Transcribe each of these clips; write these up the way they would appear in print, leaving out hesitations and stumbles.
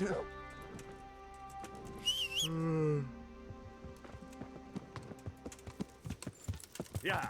Yeah. Yeah.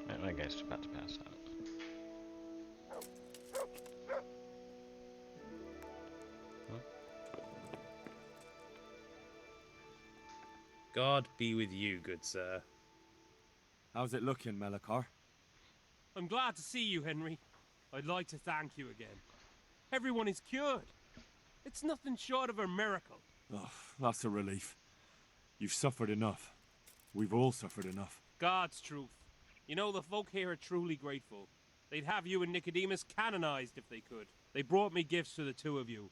Yeah, my guy's about to pass out. God be with you, good sir. How's it looking, Melikar? I'm glad to see you, Henry. I'd like to thank you again. Everyone is cured. It's nothing short of a miracle. Oh, that's a relief. You've suffered enough. We've all suffered enough. God's truth. You know, the folk here are truly grateful. They'd have you and Nicodemus canonized if they could. They brought me gifts for the two of you.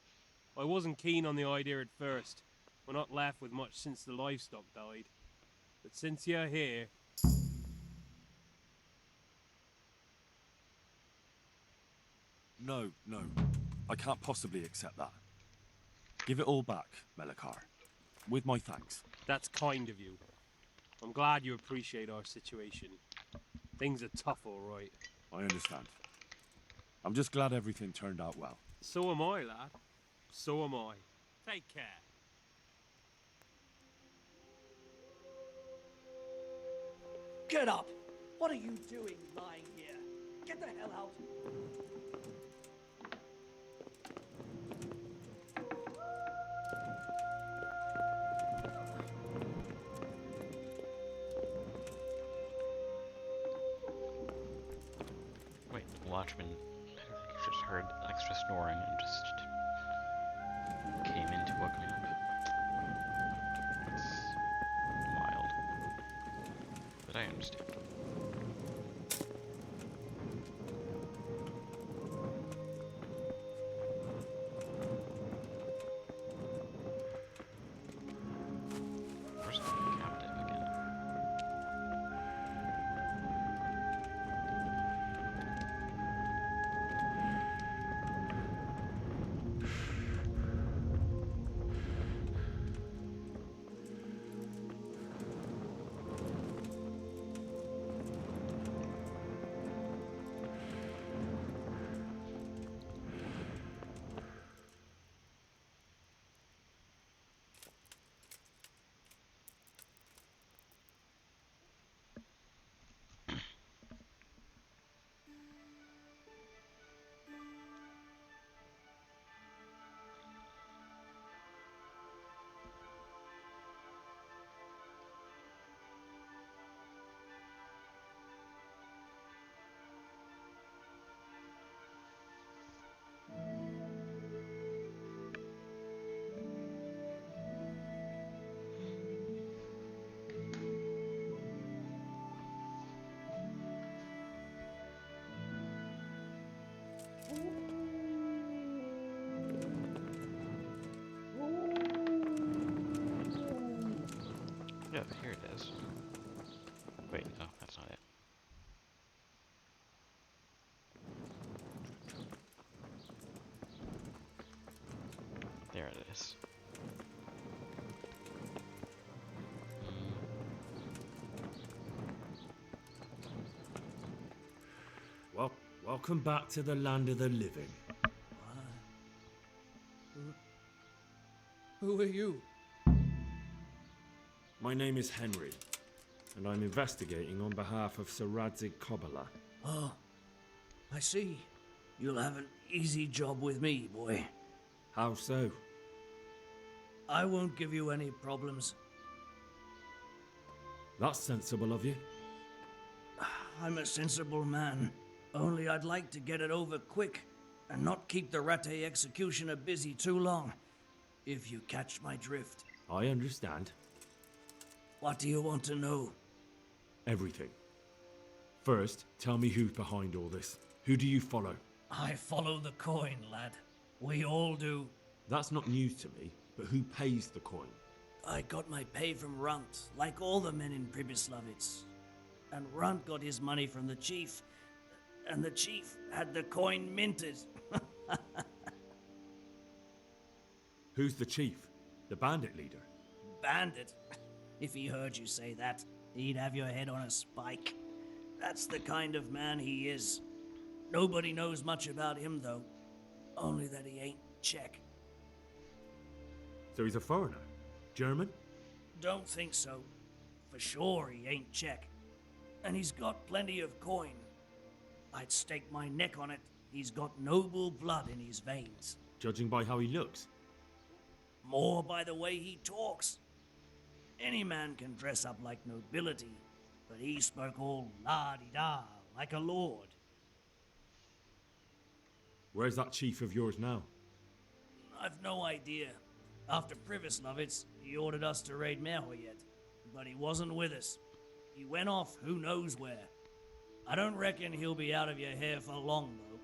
I wasn't keen on the idea at first. We're not left with much since the livestock died. But since you're here... No. I can't possibly accept that. Give it all back, Melikar. With my thanks. That's kind of you. I'm glad you appreciate our situation. Things are tough, all right. I understand. I'm just glad everything turned out well. So am I, lad. So am I. Take care. Get up! What are you doing lying here? Get the hell out! Wait, Watchman just heard extra snoring and just came in to wake me up. That's wild. But I understand. Where's the captive again? Yeah, here it is. Wait, no, that's not it. There it is. Well, welcome back to the land of the living. Who are you? My name is Henry, and I'm investigating on behalf of Sir Radzig Kobyla. Oh, I see. You'll have an easy job with me, boy. How so? I won't give you any problems. That's sensible of you. I'm a sensible man. Only I'd like to get it over quick and not keep the Ratte executioner busy too long, if you catch my drift. I understand. What do you want to know? Everything. First, tell me who's behind all this. Who do you follow? I follow the coin, lad. We all do. That's not news to me, but who pays the coin? I got my pay from Runt, like all the men in Pribyslavitz. And Runt got his money from the chief. And the chief had the coin minted. Who's the chief? The bandit leader? Bandit? If he heard you say that, he'd have your head on a spike. That's the kind of man he is. Nobody knows much about him, though. Only that he ain't Czech. So he's a foreigner? German? Don't think so. For sure he ain't Czech. And he's got plenty of coin. I'd stake my neck on it. He's got noble blood in his veins. Judging by how he looks. More by the way he talks. Any man can dress up like nobility, but he spoke all la-di-da, like a lord. Where's that chief of yours now? I've no idea. After Pribyslavitz, he ordered us to raid Merhoyet, but he wasn't with us. He went off who knows where. I don't reckon he'll be out of your hair for long, though.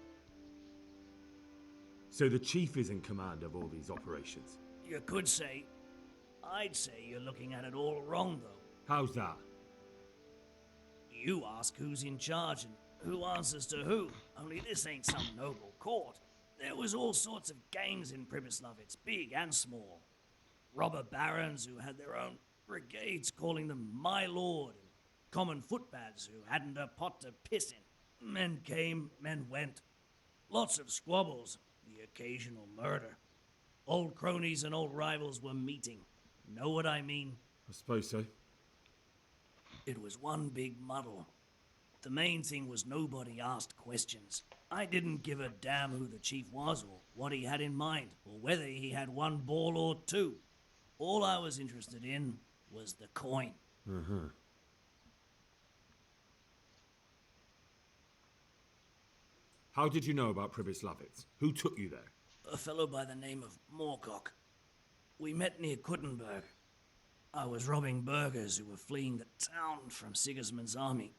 So the chief is in command of all these operations? You could say. I'd say you're looking at it all wrong, though. How's that? You ask who's in charge and who answers to who. Only this ain't some noble court. There was all sorts of gangs in Pribyslavitz, big and small. Robber barons who had their own brigades calling them my lord, and common footpads who hadn't a pot to piss in. Men came, men went. Lots of squabbles, the occasional murder. Old cronies and old rivals were meeting. Know what I mean? I suppose so. It was one big muddle. The main thing was nobody asked questions. I didn't give a damn who the chief was or what he had in mind or whether he had one ball or two. All I was interested in was the coin. How did you know about Pribyslavitz? Who took you there? A fellow by the name of Moorcock. We met near Kuttenberg. I was robbing burghers who were fleeing the town from Sigismund's army.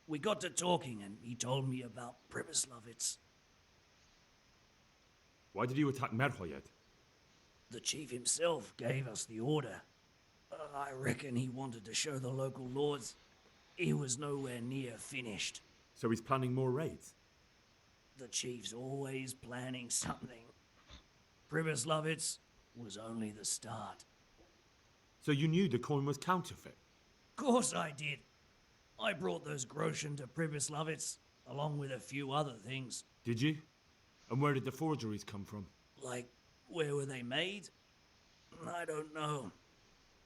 We got to talking and he told me about Pribyslavitz. Why did you attack Merhoyet? The chief himself gave us the order. I reckon he wanted to show the local lords he was nowhere near finished. So he's planning more raids? The chief's always planning something. Pribyslavitz was only the start. So you knew the coin was counterfeit? Course I did. I brought those groschen to Pribyslavitz, along with a few other things. Did you? And where did the forgeries come from? Like, where were they made? I don't know.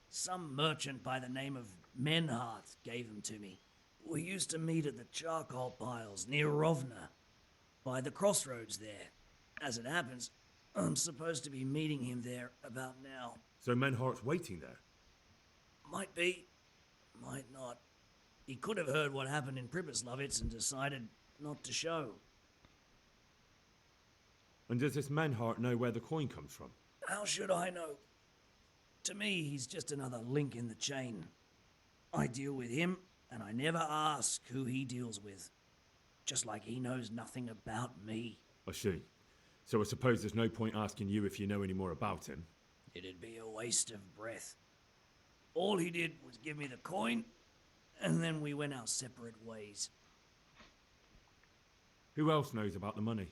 Some merchant by the name of Menhart gave them to me. We used to meet at the charcoal piles near Rovna, by the crossroads there. As it happens, I'm supposed to be meeting him there about now. So Menhart's waiting there? Might be, might not. He could have heard what happened in Pribyslavitz and decided not to show. And does this Menhart know where the coin comes from? How should I know? To me, he's just another link in the chain. I deal with him, and I never ask who he deals with. Just like he knows nothing about me. I see. So I suppose there's no point asking you if you know any more about him. It'd be a waste of breath. All he did was give me the coin, and then we went our separate ways. Who else knows about the money?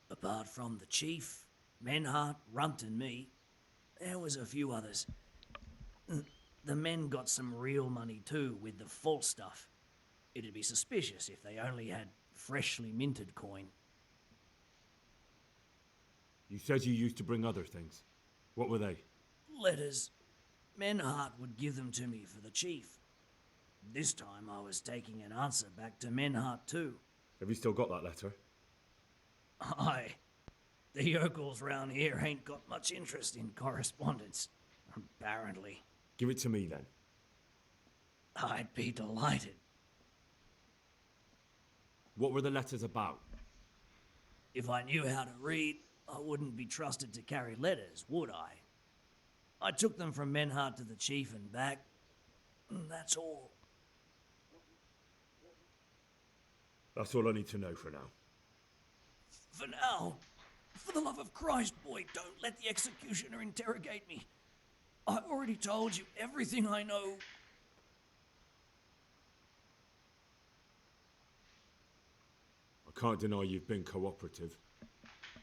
Apart from the chief, Menhart, Runt, and me, there was a few others. The men got some real money too, with the false stuff. It'd be suspicious if they only had freshly minted coin. You said you used to bring other things. What were they? Letters. Menhart would give them to me for the chief. This time I was taking an answer back to Menhart too. Have you still got that letter? Aye. The yokels round here ain't got much interest in correspondence, apparently. Give it to me then. I'd be delighted. What were the letters about? If I knew how to read, I wouldn't be trusted to carry letters, would I? I took them from Menhart to the chief and back. That's all. That's all I need to know for now. For now, for the love of Christ, boy, don't let the executioner interrogate me. I've already told you everything I know. I can't deny you've been cooperative.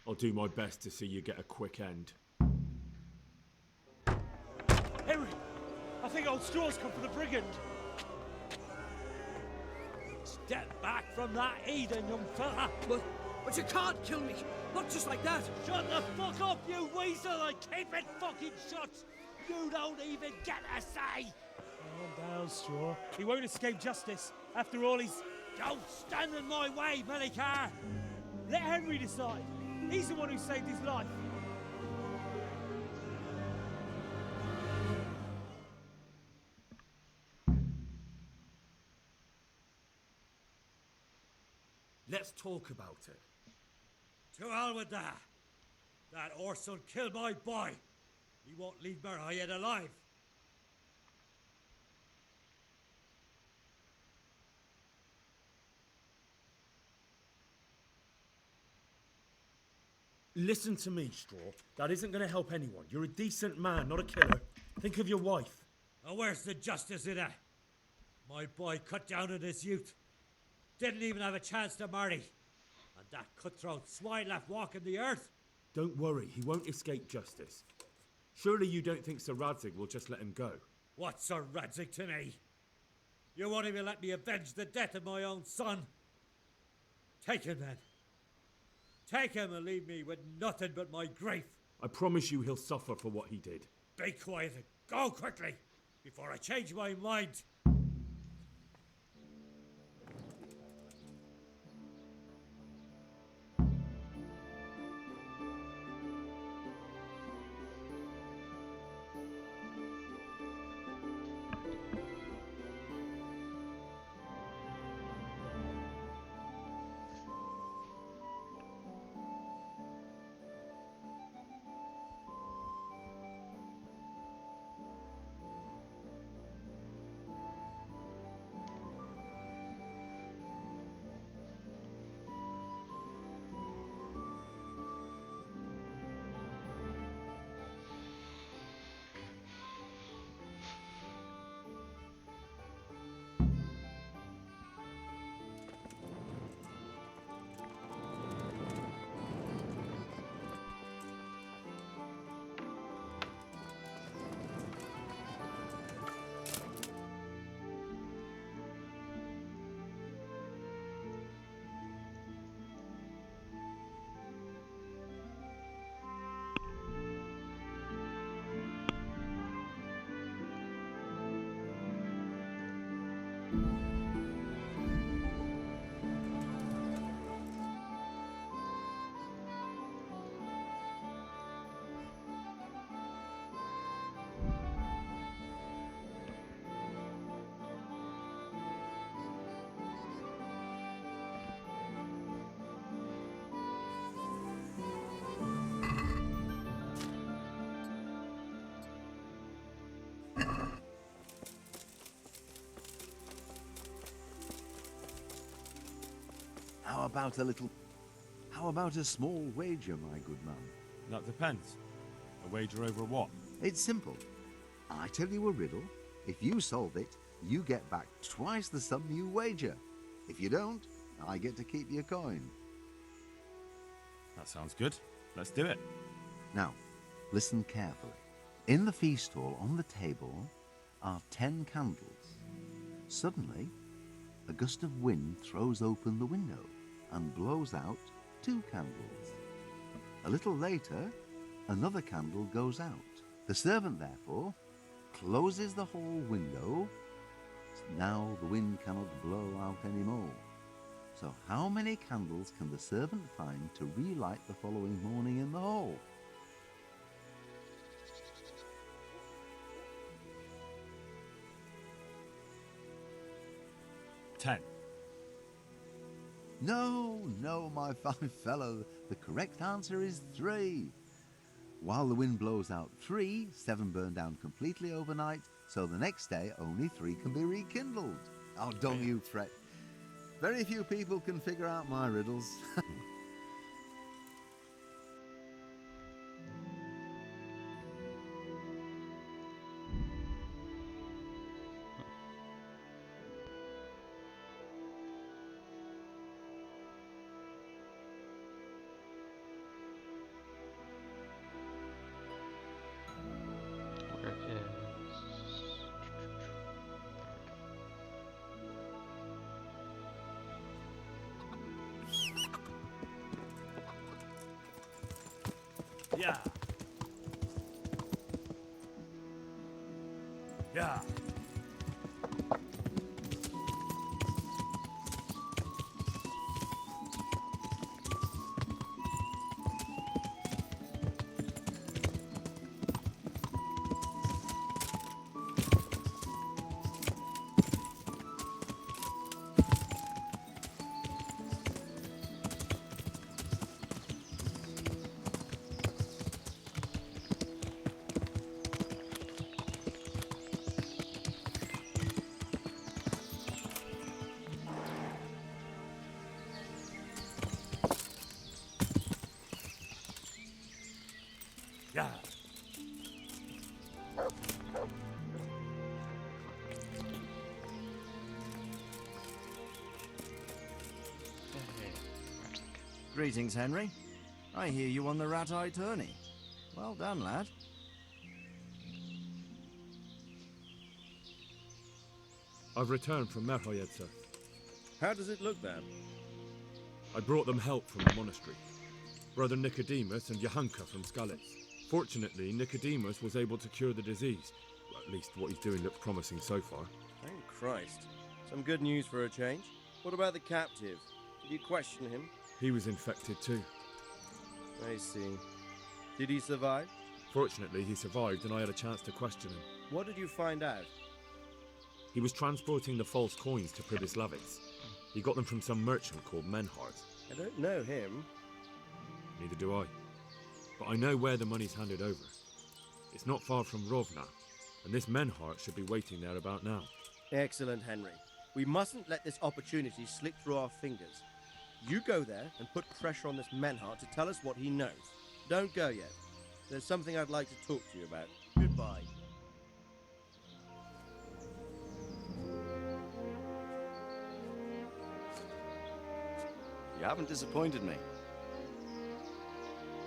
I'll do my best to see you get a quick end. Henry, I think old Straw's come for the brigand. Step back from that Eden, young fella. But you can't kill me. Not just like that. Shut the fuck up, you weasel, and keep it fucking shut. You don't even get a say. Calm down, Straw. He won't escape justice. After all, he's... Don't stand in my way, Melikar. Let Henry decide. He's the one who saved his life. Let's talk about it. To hell with that. That Orson killed my boy. He won't leave Merhayed alive. Listen to me, Straw. That isn't going to help anyone. You're a decent man, not a killer. Think of your wife. Now where's the justice in that? My boy cut down in his youth. Didn't even have a chance to marry. And that cutthroat swine left walking the earth. Don't worry, he won't escape justice. Surely you don't think Sir Radzig will just let him go? What's Sir Radzig to me? You won't even let me avenge the death of my own son. Take him then. Take him and leave me with nothing but my grief. I promise you he'll suffer for what he did. Be quiet and go quickly before I change my mind. How about a small wager, my good man? That depends. A wager over what? It's simple. I tell you a riddle. If you solve it, you get back twice the sum you wager. If you don't, I get to keep your coin. That sounds good. Let's do it. Now, listen carefully. In the feast hall on the table are 10 candles. Suddenly, a gust of wind throws open the window and blows out 2 candles. A little later, another candle goes out. The servant, therefore, closes the hall window. Now the wind cannot blow out any more. So how many candles can the servant find to relight the following morning in the hall? Ten. No, no, my fine fellow. The correct answer is 3. While the wind blows out 3, 7 burn down completely overnight, so the next day only 3 can be rekindled. Oh, don't you fret. Very few people can figure out my riddles. Where is... Yeah. Yeah. Yeah. Greetings, Henry. I hear you on the rat-eye tourney. Well done, lad. I've returned from Merhoyed, sir. How does it look then? I brought them help from the monastery. Brother Nicodemus and Johanka from Skalitz. Fortunately, Nicodemus was able to cure the disease. Well, at least what he's doing looks promising so far. Thank Christ. Some good news for a change. What about the captive? Did you question him? He was infected too. I see. Did he survive? Fortunately, he survived and I had a chance to question him. What did you find out? He was transporting the false coins to Pribyslavitz. He got them from some merchant called Menhart. I don't know him. Neither do I. But I know where the money's handed over. It's not far from Rovna, and this Menhart should be waiting there about now. Excellent, Henry. We mustn't let this opportunity slip through our fingers. You go there and put pressure on this Menhart to tell us what he knows. Don't go yet. There's something I'd like to talk to you about. Goodbye. You haven't disappointed me.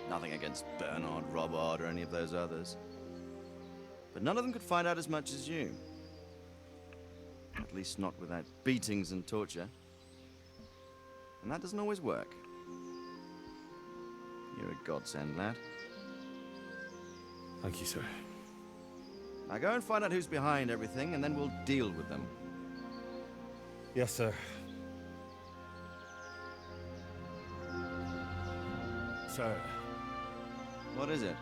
Nothing against Bernard, Robert, or any of those others. But none of them could find out as much as you. At least not without beatings and torture. And that doesn't always work. You're a godsend, lad. Thank you, sir. Now go and find out who's behind everything, and then we'll deal with them. Yes, sir. Sir, What is it?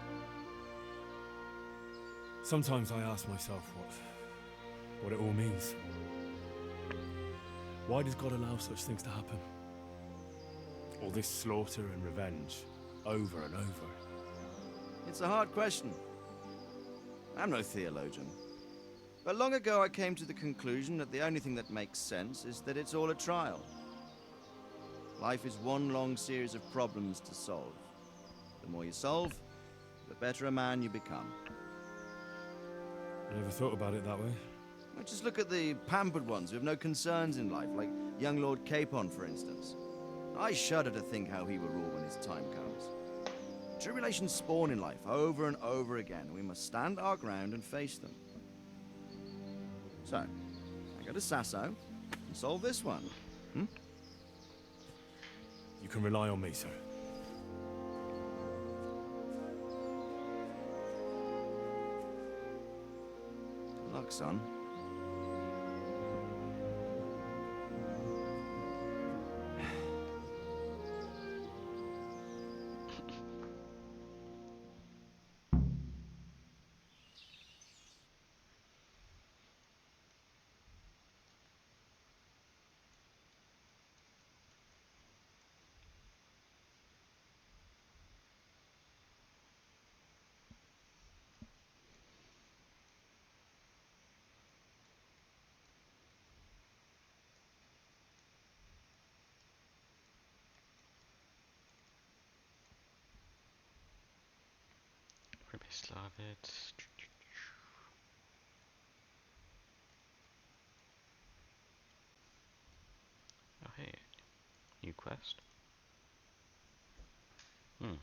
sometimes I ask myself what it all means. Why does God allow such things to happen? All this slaughter and revenge, over and over. It's a hard question. I'm no theologian. But long ago I came to the conclusion that the only thing that makes sense is that it's all a trial. Life is one long series of problems to solve. The more you solve, the better a man you become. I never thought about it that way. Well, just look at the pampered ones who have no concerns in life, like young Lord Capon, for instance. I shudder to think how he will rule when his time comes. Tribulations spawn in life over and over again, and we must stand our ground and face them. So, I go to Sasso and solve this one. You can rely on me, sir. Good luck, son. still have it. Oh hey, new quest. Hmm.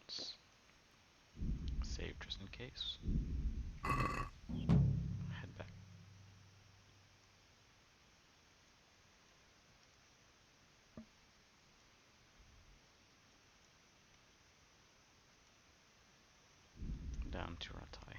Let's save just in case. Head back. Down to Ratai.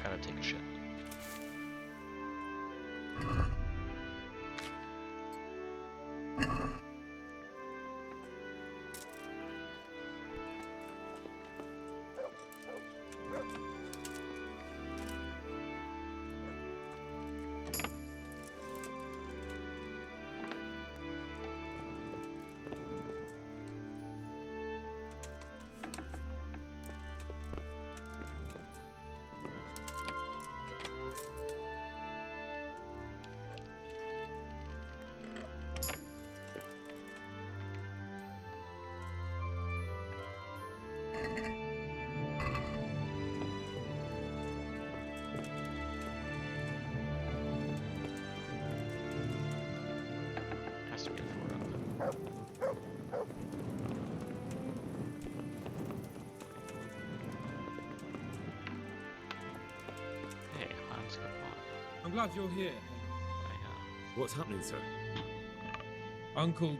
Gotta take a shit. Has to be a 4 up. Hey, Hans Capon. I'm glad you're here. What's happening, sir? Uncle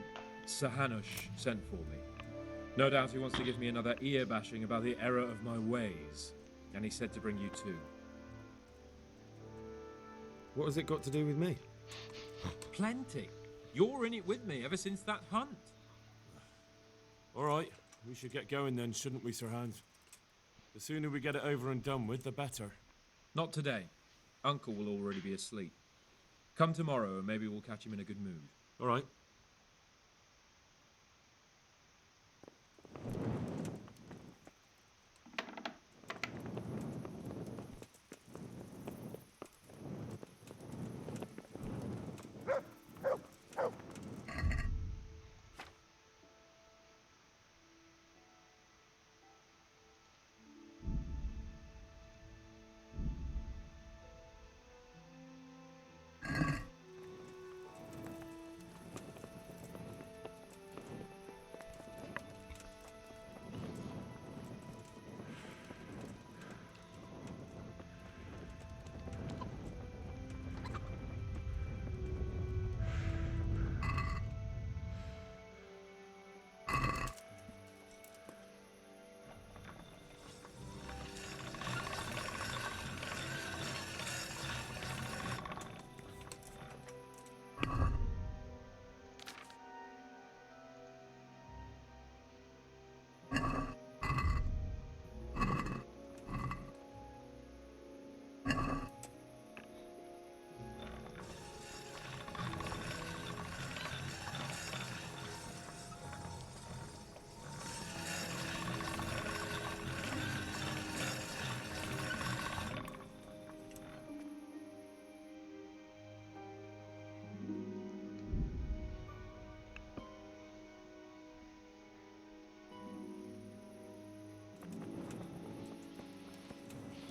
Sahanush sent for me. No doubt he wants to give me another ear bashing about the error of my ways, and he said to bring you too. What has it got to do with me? Plenty. You're in it with me ever since that hunt. All right, we should get going then, shouldn't we, Sir Hans? The sooner we get it over and done with, the better. Not today. Uncle will already be asleep. Come tomorrow and maybe we'll catch him in a good mood. All right.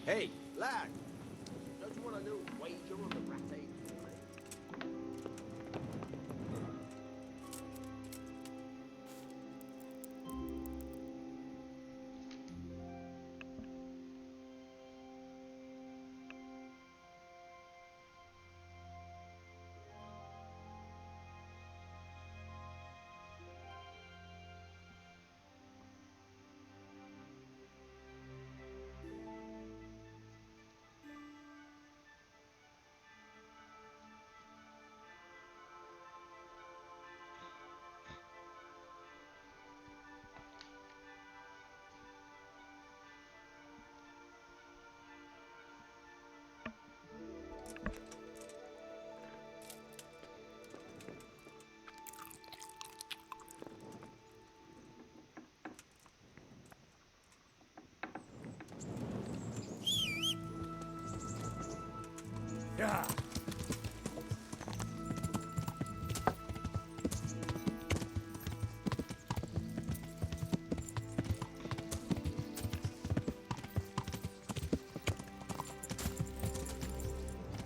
Hey, lad! Don't you want a little wager on the rat egg tonight? Yeah.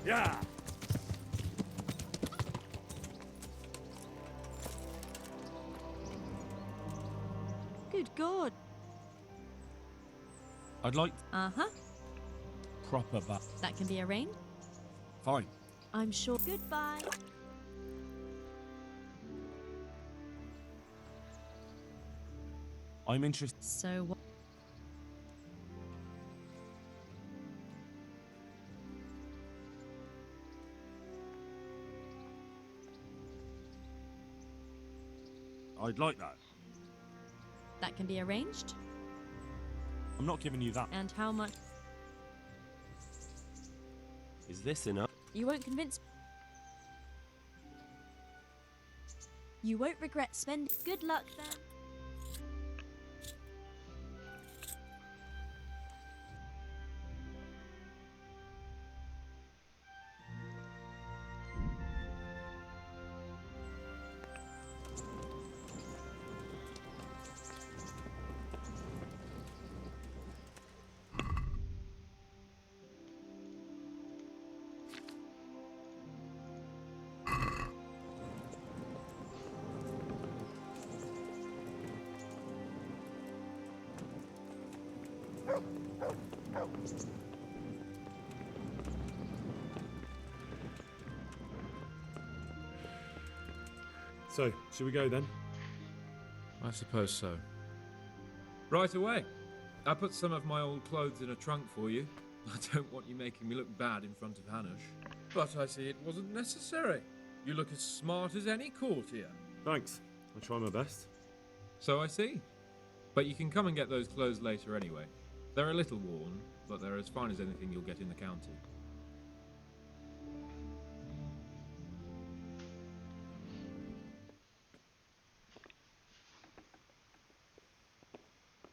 Yeah. Good God. I'd like Uh-huh. proper bath. That can be arranged. Fine. I'm sure. Goodbye. I'm interested. So what? I'd like that. That can be arranged. I'm not giving you that. And how much? Is this enough? You won't convince. You won't regret spending. Good luck then. So, should we go then? I suppose so. Right away. I put some of my old clothes in a trunk for you. I don't want you making me look bad in front of Hanush. But I see it wasn't necessary. You look as smart as any courtier. Thanks. I'll try my best. So I see. But you can come and get those clothes later anyway. They're a little worn, but they're as fine as anything you'll get in the county.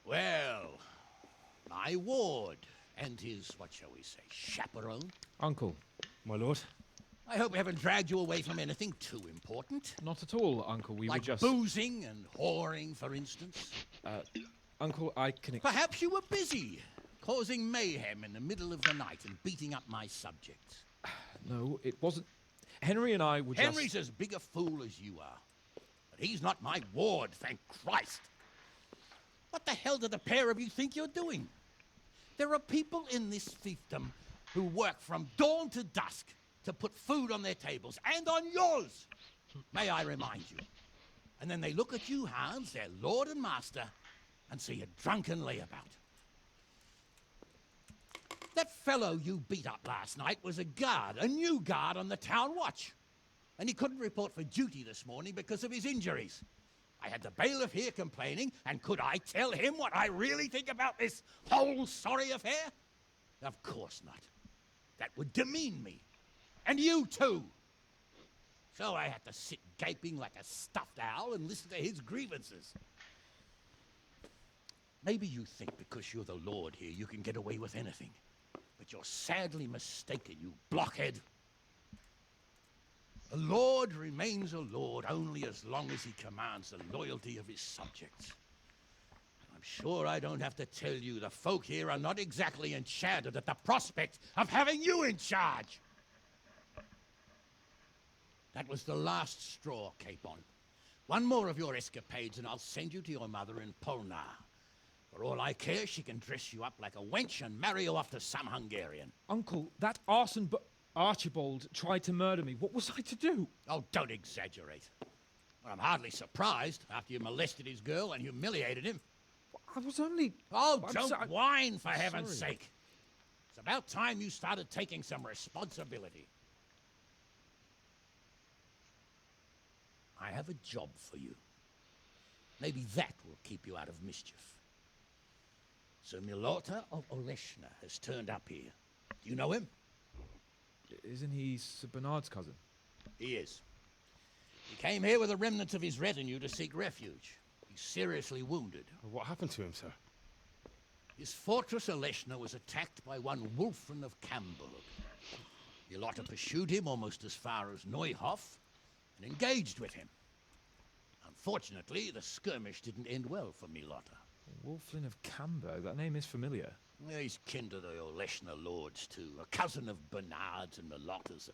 Well, my ward and his, what shall we say, chaperone. Uncle. My lord. I hope we haven't dragged you away from anything too important. Not at all, Uncle. We like were just... boozing and whoring, for instance. Uncle, I can... Perhaps you were busy, causing mayhem in the middle of the night and beating up my subjects. No, it wasn't... Henry and I were just... Henry's as big a fool as you are. But he's not my ward, thank Christ. What the hell do the pair of you think you're doing? There are people in this fiefdom who work from dawn to dusk to put food on their tables, and on yours, may I remind you. And then they look at you, Hans, their lord and master, and see a drunken layabout. That fellow you beat up last night was a guard, a new guard on the town watch. And he couldn't report for duty this morning because of his injuries. I had the bailiff here complaining, and could I tell him what I really think about this whole sorry affair? Of course not. That would demean me. And you too. So I had to sit gaping like a stuffed owl and listen to his grievances. Maybe you think because you're the lord here you can get away with anything. But you're sadly mistaken, you blockhead. A lord remains a lord only as long as he commands the loyalty of his subjects. I'm sure I don't have to tell you the folk here are not exactly enchanted at the prospect of having you in charge. That was the last straw, Capon. One more of your escapades and I'll send you to your mother in Polnar. For all I care, she can dress you up like a wench and marry you off to some Hungarian. Uncle, that arson Archibald tried to murder me. What was I to do? Oh, don't exaggerate. Well, I'm hardly surprised after you molested his girl and humiliated him. I was only... Oh, don't whine, for heaven's sake. It's about time you started taking some responsibility. I have a job for you. Maybe that will keep you out of mischief. Sir Milota of Oleshna has turned up here. Do you know him? Isn't he Sir Bernard's cousin? He is. He came here with the remnants of his retinue to seek refuge. He's seriously wounded. What happened to him, sir? His fortress Oleshna was attacked by one Wulfrin of Camburg. Milota pursued him almost as far as Neuhof and engaged with him. Unfortunately, the skirmish didn't end well for Milota. Wulflin of Camburg, that name is familiar. Yeah, he's kin to the Oleshna lords, too. A cousin of Bernard's and Milota's.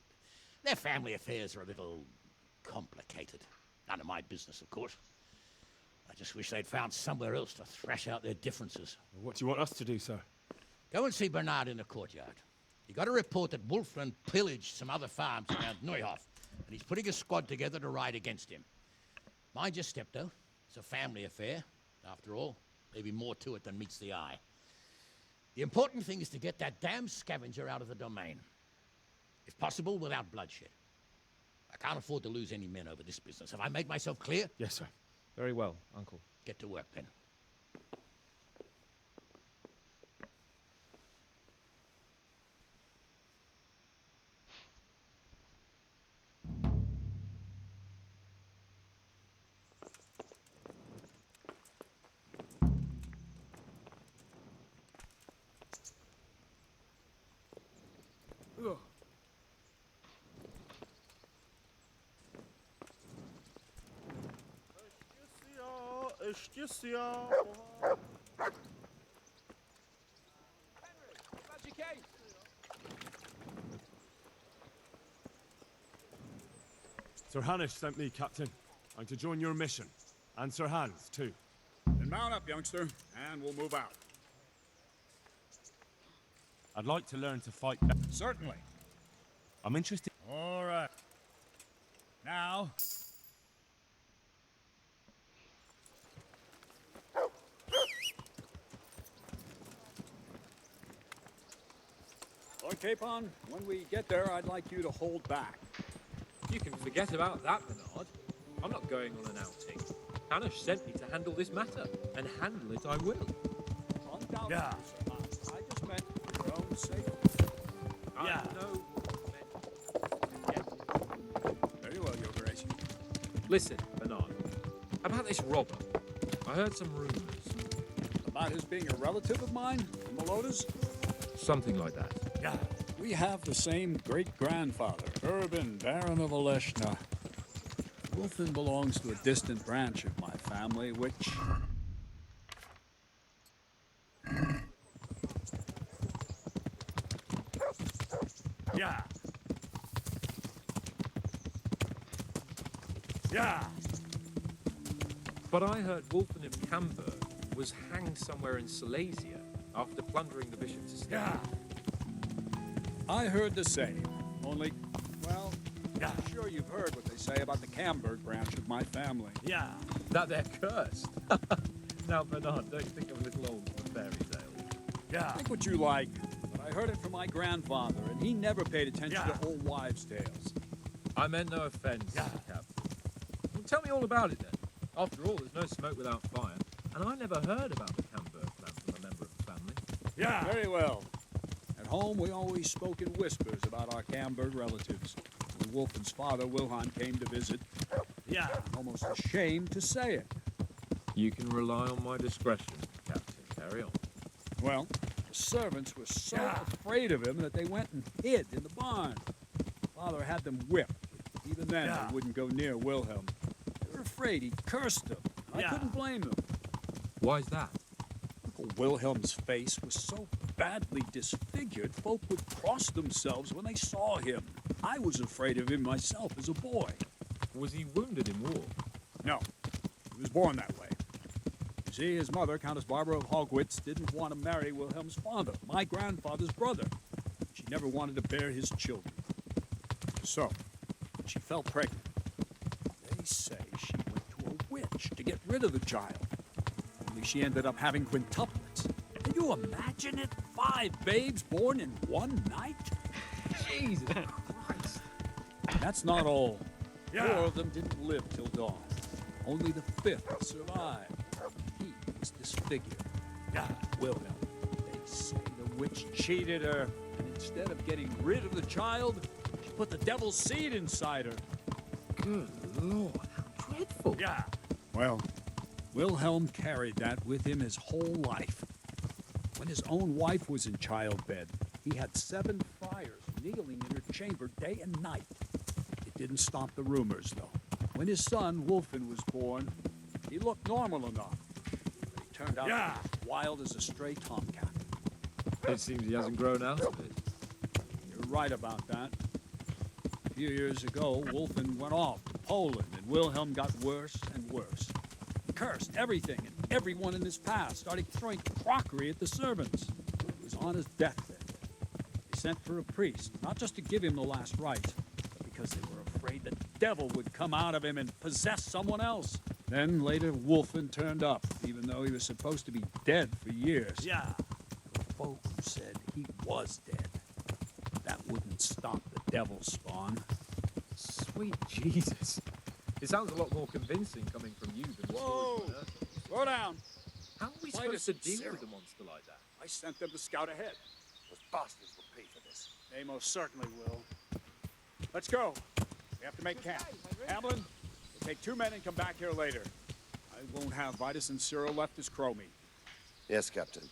Their family affairs are a little complicated. None of my business, of course. I just wish they'd found somewhere else to thrash out their differences. What do you want us to do, sir? Go and see Bernard in the courtyard. He got a report that Wulfrin pillaged some other farms around Neuhof, and he's putting a squad together to ride against him. Mind your step, though. It's a family affair. After all, maybe more to it than meets the eye. The important thing is to get that damn scavenger out of the domain. If possible, without bloodshed. I can't afford to lose any men over this business. Have I made myself clear? Yes, sir. Very well, Uncle. Get to work, then. Sir Hanush sent me, Captain. I'm to join your mission. And Sir Hans, too. Then mount up, youngster, and we'll move out. I'd like to learn to fight. Certainly. I'm interested. All right. Now... Capon, when we get there, I'd like you to hold back. You can forget about that, Bernard. I'm not going on an outing. Hanish sent me to handle this matter, and handle it I will. Undoubtedly, Yeah. Sir Hans. I just meant for your own safety. I know what you meant. Very well, Your Grace. Listen, Bernard, about this robber. I heard some rumors. About his being a relative of mine, the Melodas? Something like that. Yeah. We have the same great-grandfather, Urban, Baron of Oleshna. Wolfen belongs to a distant branch of my family, which... Yeah. Yeah. But I heard Wolfen of Camberg was hanged somewhere in Silesia after plundering the bishop's estate. Yeah. I heard the same, only, well, Yeah. I'm sure you've heard what they say about the Camberg branch of my family. Yeah. That they're cursed. Now, Bernard, don't you think I'm a little old for fairy tales? Yeah. Think what you like, but I heard it from my grandfather, and he never paid attention Yeah. to old wives' tales. I meant no offense, Yeah. Captain. Well, tell me all about it then. After all, there's no smoke without fire, and I never heard about the Camberg plan from a member of the family. Yeah. Very well. At home, we always spoke in whispers about our Camberg relatives. When Wolfen's father, Wilhelm, came to visit, Yeah. I'm almost ashamed to say it. You can rely on my discretion, Captain. Carry on. Well, the servants were so Yeah. afraid of him that they went and hid in the barn. Father had them whipped. Even then, Yeah. they wouldn't go near Wilhelm. They were afraid he'd cursed them. I Yeah. couldn't blame them. Why's that? Uncle Wilhelm's face was so badly disfigured, folk would cross themselves when they saw him. I was afraid of him myself as a boy. Was he wounded in war? No, he was born that way. You see, his mother, Countess Barbara of Hogwitz, didn't want to marry Wilhelm's father, my grandfather's brother. She never wanted to bear his children. So, when she fell pregnant, they say she went to a witch to get rid of the child. Only she ended up having quintuplets. Can you imagine it? 5 babes born in one night? Jesus Christ. That's not all. Yeah. 4 of them didn't live till dawn. Only the 5th survived. He was disfigured. Yeah. Wilhelm, they say the witch cheated her, and instead of getting rid of the child, she put the devil's seed inside her. Good Lord, how dreadful. Yeah. Well, Wilhelm carried that with him his whole life. When his own wife was in childbed, he had 7 friars kneeling in her chamber day and night. It didn't stop the rumors, though. When his son, Wolfen, was born, he looked normal enough. But he turned out Yeah. as wild as a stray tomcat. It seems he hasn't grown out of it. You're right about that. A few years ago, Wolfen went off to Poland, and Wilhelm got worse and worse. He cursed everything and everyone in his path, started throwing crockery at the servants. He was on his deathbed. They sent for a priest, not just to give him the last rites, but because they were afraid the devil would come out of him and possess someone else. Then later, Wolfen turned up, even though he was supposed to be dead for years. Yeah. Folk said he was dead. That wouldn't stop the devil's spawn. Sweet Jesus. It sounds a lot more convincing coming from you than the Whoa! story from Earth. Slow down. How are we Play supposed to this deal serial. with a monster like that? I sent them to scout ahead. Those bastards will pay for this. They most certainly will. Let's go. We have to make camp. Hamlin, we'll take 2 men and come back here later. I won't have Vitus and Cyril left as crow meat. Yes, Captain.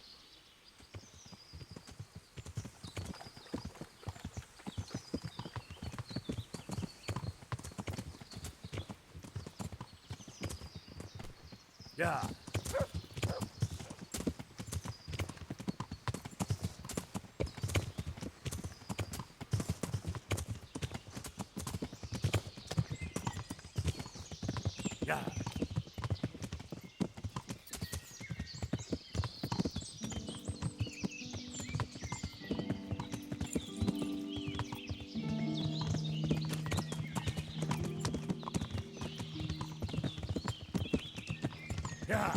Yeah. Yeah. Yeah.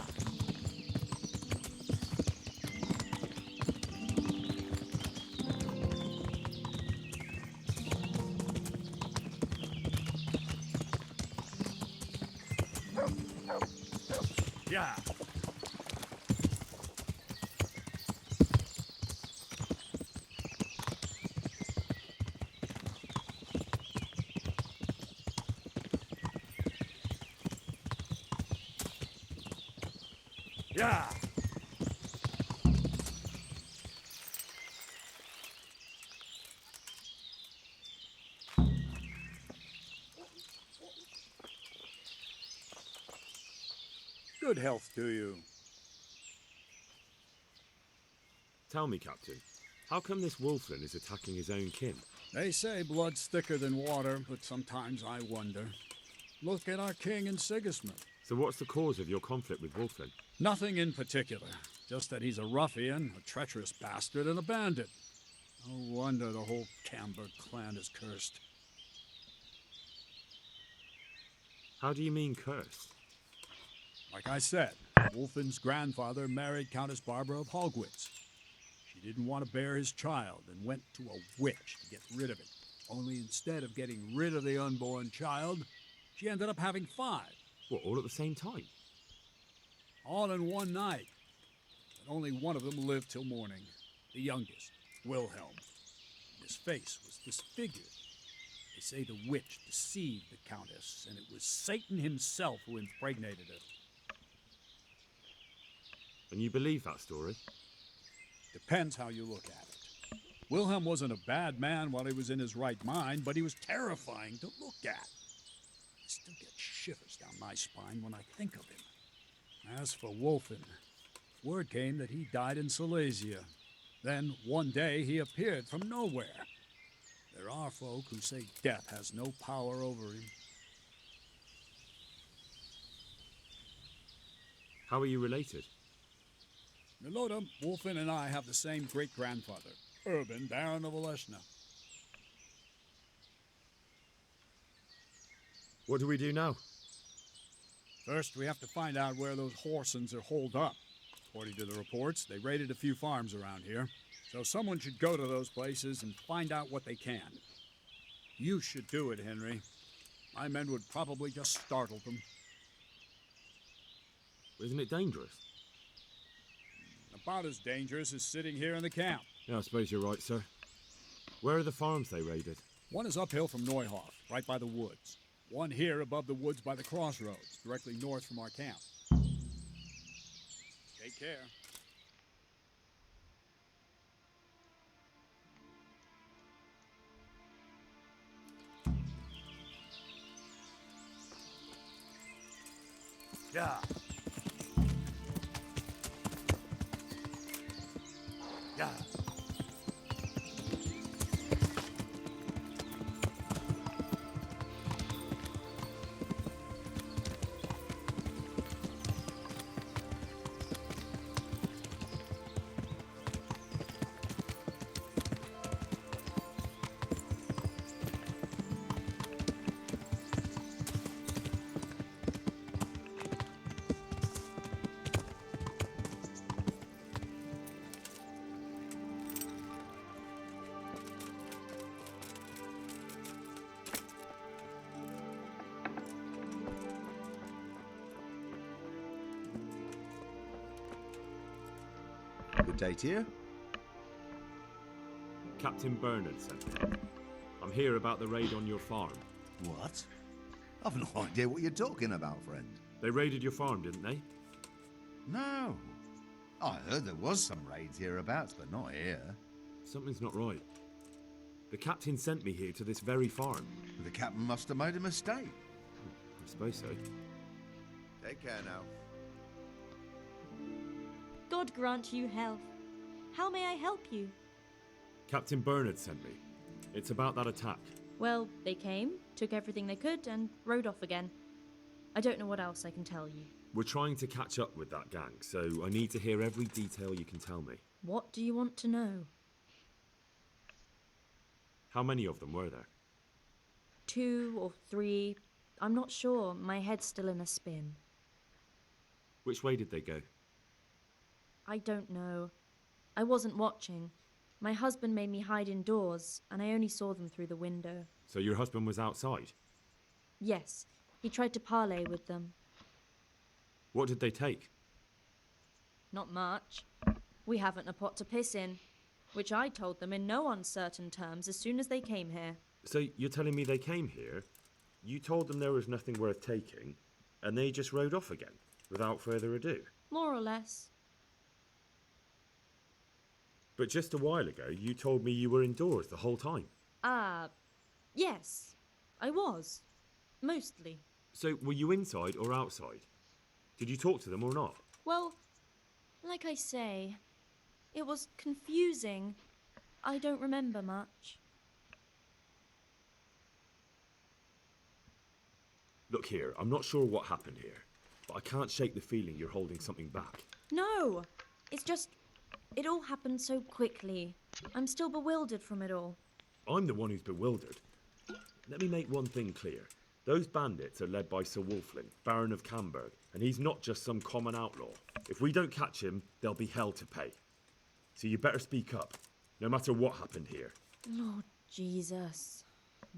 Yeah. Yeah. Good health to you. Tell me, Captain, how come this Wolflin is attacking his own kin? They say blood's thicker than water, but sometimes I wonder. Look at our king and Sigismund. So what's the cause of your conflict with Wolflin? Nothing in particular, just that he's a ruffian, a treacherous bastard, and a bandit. No wonder the whole Camber clan is cursed. How do you mean cursed? Like I said, Wolfin's grandfather married Countess Barbara of Hogwitz. She didn't want to bear his child and went to a witch to get rid of it. Only instead of getting rid of the unborn child, she ended up having 5. What, all at the same time? All in one night. But only one of them lived till morning. The youngest, Wilhelm. His face was disfigured. They say the witch deceived the Countess, and it was Satan himself who impregnated her. And you believe that story? Depends how you look at it. Wilhelm wasn't a bad man while he was in his right mind, but he was terrifying to look at. I still get shivers down my spine when I think of him. As for Wolfen, word came that he died in Silesia. Then, one day, he appeared from nowhere. There are folk who say death has no power over him. How are you related? Milota, Wolfen and I have the same great-grandfather, Urban, Baron of Oleshna. What do we do now? First, we have to find out where those Horsons are holed up. According to the reports, they raided a few farms around here. So someone should go to those places and find out what they can. You should do it, Henry. My men would probably just startle them. Isn't it dangerous? About as dangerous as sitting here in the camp. Yeah, I suppose you're right, sir. Where are the farms they raided? One is uphill from Neuhof, right by the woods. One here above the woods by the crossroads, directly north from our camp. Take care. Yeah. Yeah. Good day to you. Captain Bernard sent me. I'm here about the raid on your farm. What? I've no idea what you're talking about, friend. They raided your farm, didn't they? No. I heard there was some raids hereabouts, but not here. Something's not right. The captain sent me here to this very farm. The captain must have made a mistake. I suppose so. Take care now. God grant you health. How may I help you? Captain Bernard sent me. It's about that attack. Well, they came, took everything they could, and rode off again. I don't know what else I can tell you. We're trying to catch up with that gang, so I need to hear every detail you can tell me. What do you want to know? How many of them were there? 2 or 3. I'm not sure. My head's still in a spin. Which way did they go? I don't know. I wasn't watching. My husband made me hide indoors, and I only saw them through the window. So your husband was outside? Yes, he tried to parley with them. What did they take? Not much. We haven't a pot to piss in, which I told them in no uncertain terms as soon as they came here. So you're telling me they came here, you told them there was nothing worth taking, and they just rode off again, without further ado? More or less. But just a while ago, you told me you were indoors the whole time. Yes. I was. Mostly. So were you inside or outside? Did you talk to them or not? Well, like I say, it was confusing. I don't remember much. Look here, I'm not sure what happened here, but I can't shake the feeling you're holding something back. No! It's just... it all happened so quickly. I'm still bewildered from it all. I'm the one who's bewildered. Let me make one thing clear. Those bandits are led by Sir Wolflin, Baron of Camberg, and he's not just some common outlaw. If we don't catch him, there'll be hell to pay. So you better speak up, no matter what happened here. Lord Jesus.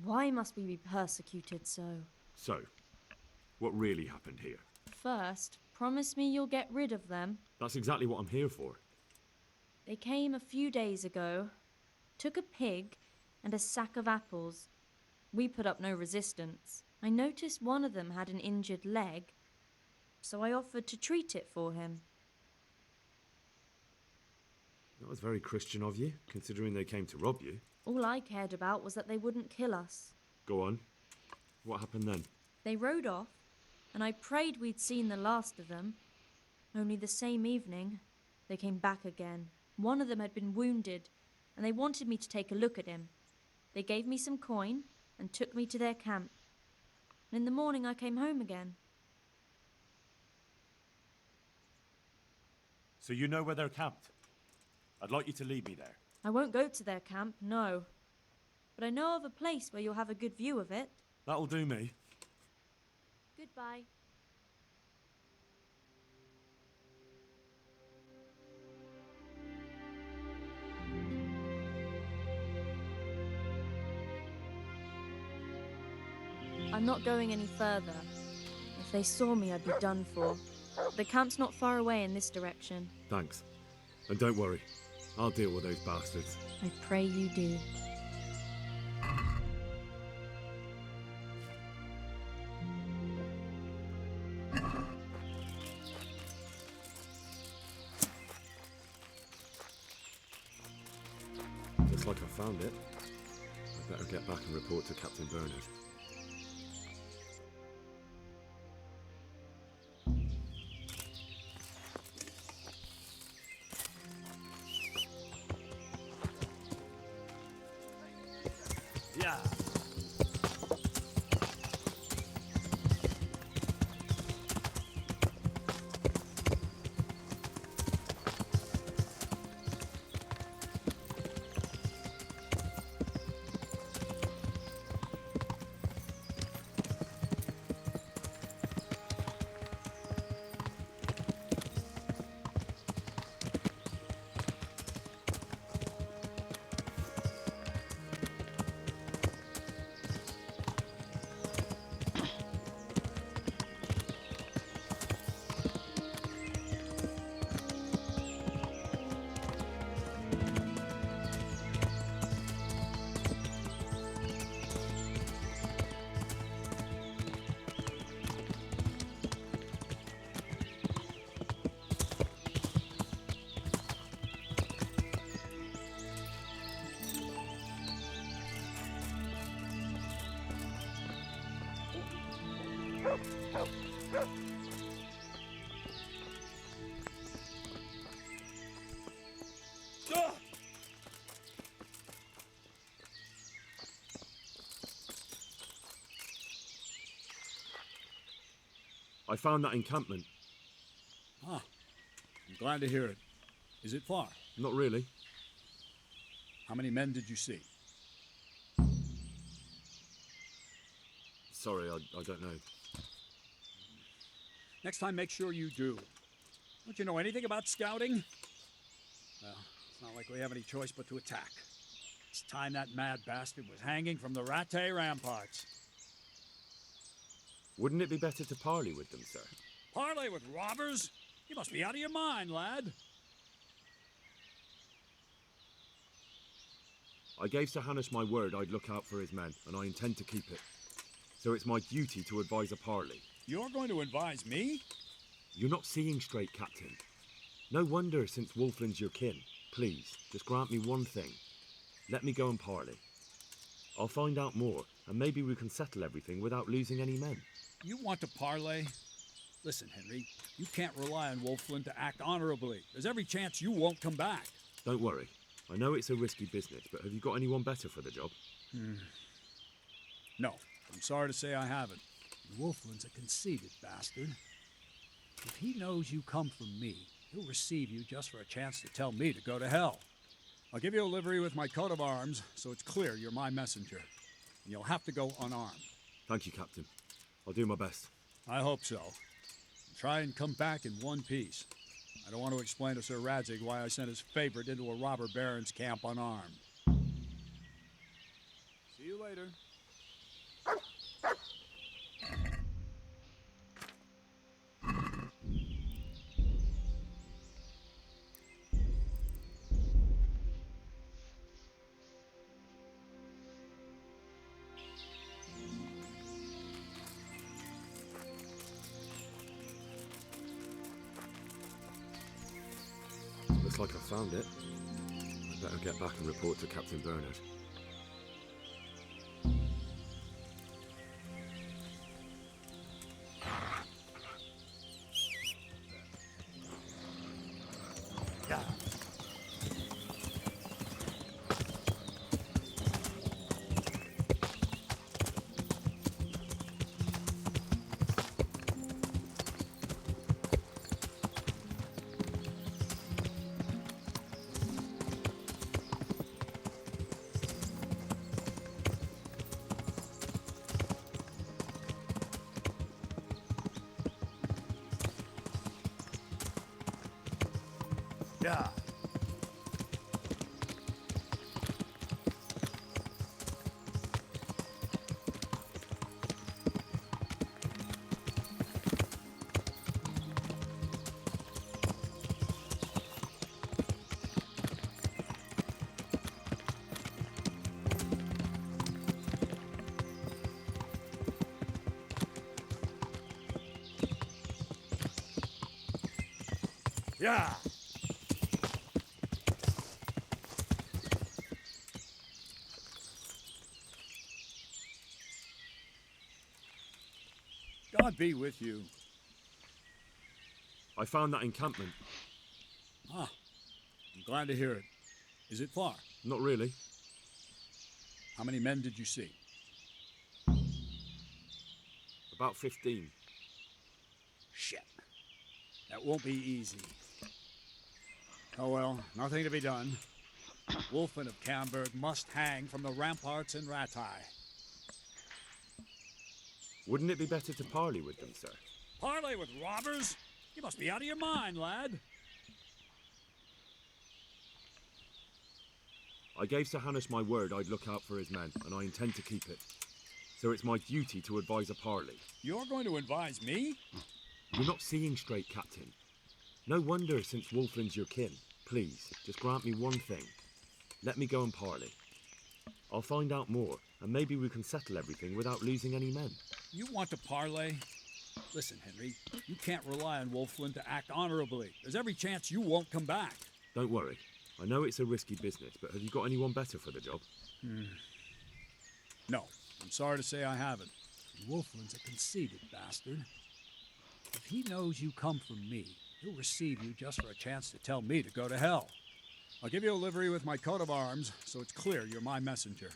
Why must we be persecuted so? So, what really happened here? First, promise me you'll get rid of them. That's exactly what I'm here for. They came a few days ago, took a pig and a sack of apples. We put up no resistance. I noticed one of them had an injured leg, so I offered to treat it for him. That was very Christian of you, considering they came to rob you. All I cared about was that they wouldn't kill us. Go on. What happened then? They rode off, and I prayed we'd seen the last of them. Only the same evening, they came back again. One of them had been wounded, and they wanted me to take a look at him. They gave me some coin and took me to their camp. And in the morning I came home again. So you know where they're camped? I'd like you to lead me there. I won't go to their camp, no. But I know of a place where you'll have a good view of it. That'll do me. Goodbye. I'm not going any further. If they saw me, I'd be done for. The camp's not far away in this direction. Thanks. And don't worry, I'll deal with those bastards. I pray you do. Looks like I found it. I better get back and report to Captain Bernard. Yeah. I found that encampment. Ah, I'm glad to hear it. Is it far? Not really. How many men did you see? Sorry, I don't know. Next time, make sure you do. Don't you know anything about scouting? Well, it's not like we have any choice but to attack. It's time that mad bastard was hanging from the Rattay ramparts. Wouldn't it be better to parley with them, sir? Parley with robbers? You must be out of your mind, lad. I gave Sir Hanush my word I'd look out for his men, and I intend to keep it. So it's my duty to advise a parley. You're going to advise me? You're not seeing straight, Captain. No wonder, since Wolfland's your kin. Please, just grant me one thing. Let me go and parley. I'll find out more, and maybe we can settle everything without losing any men. You want to parley? Listen, Henry, you can't rely on Wolfland to act honorably. There's every chance you won't come back. Don't worry. I know it's a risky business, but have you got anyone better for the job? No, I'm sorry to say I haven't. Wolfland's a conceited bastard. If he knows you come from me, he'll receive you just for a chance to tell me to go to hell. I'll give you a livery with my coat of arms, so it's clear you're my messenger. And you'll have to go unarmed. Thank you, Captain. I'll do my best. I hope so. Try and come back in one piece. I don't want to explain to Sir Radzig why I sent his favorite into a robber baron's camp unarmed. See you later. Looks like I found it. I better get back and report to Captain Bernard. Yeah. Yeah. God be with you. I found that encampment. Ah, I'm glad to hear it. Is it far? Not really. How many men did you see? About 15. Shit. That won't be easy. Oh well, nothing to be done. Wolfen of Camberg must hang from the ramparts in Ratai. Wouldn't it be better to parley with them, sir? Parley with robbers? You must be out of your mind, lad. I gave Sir Hanush my word I'd look out for his men, and I intend to keep it. So it's my duty to advise a parley. You're going to advise me? You're not seeing straight, Captain. No wonder, since Wolfland's your kin. Please, just grant me one thing. Let me go and parley. I'll find out more, and maybe we can settle everything without losing any men. You want to parley? Listen, Henry, you can't rely on Wolfland to act honorably. There's every chance you won't come back. Don't worry. I know it's a risky business, but have you got anyone better for the job? No, I'm sorry to say I haven't. Wolfland's a conceited bastard. If he knows you come from me, he'll receive you just for a chance to tell me to go to hell. I'll give you a livery with my coat of arms, so it's clear you're my messenger.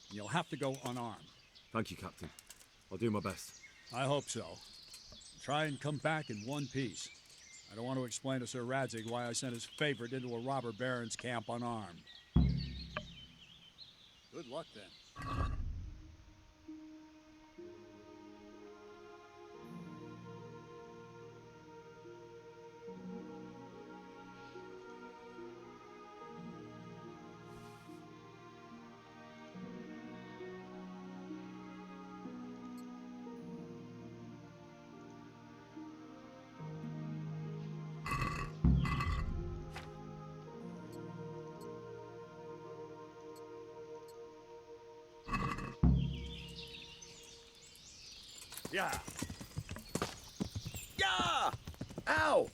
And you'll have to go unarmed. Thank you, Captain. I'll do my best. I hope so. Try and come back in one piece. I don't want to explain to Sir Radzig why I sent his favorite into a robber baron's camp unarmed. Good luck, then. Yeah! Yeah! Ow!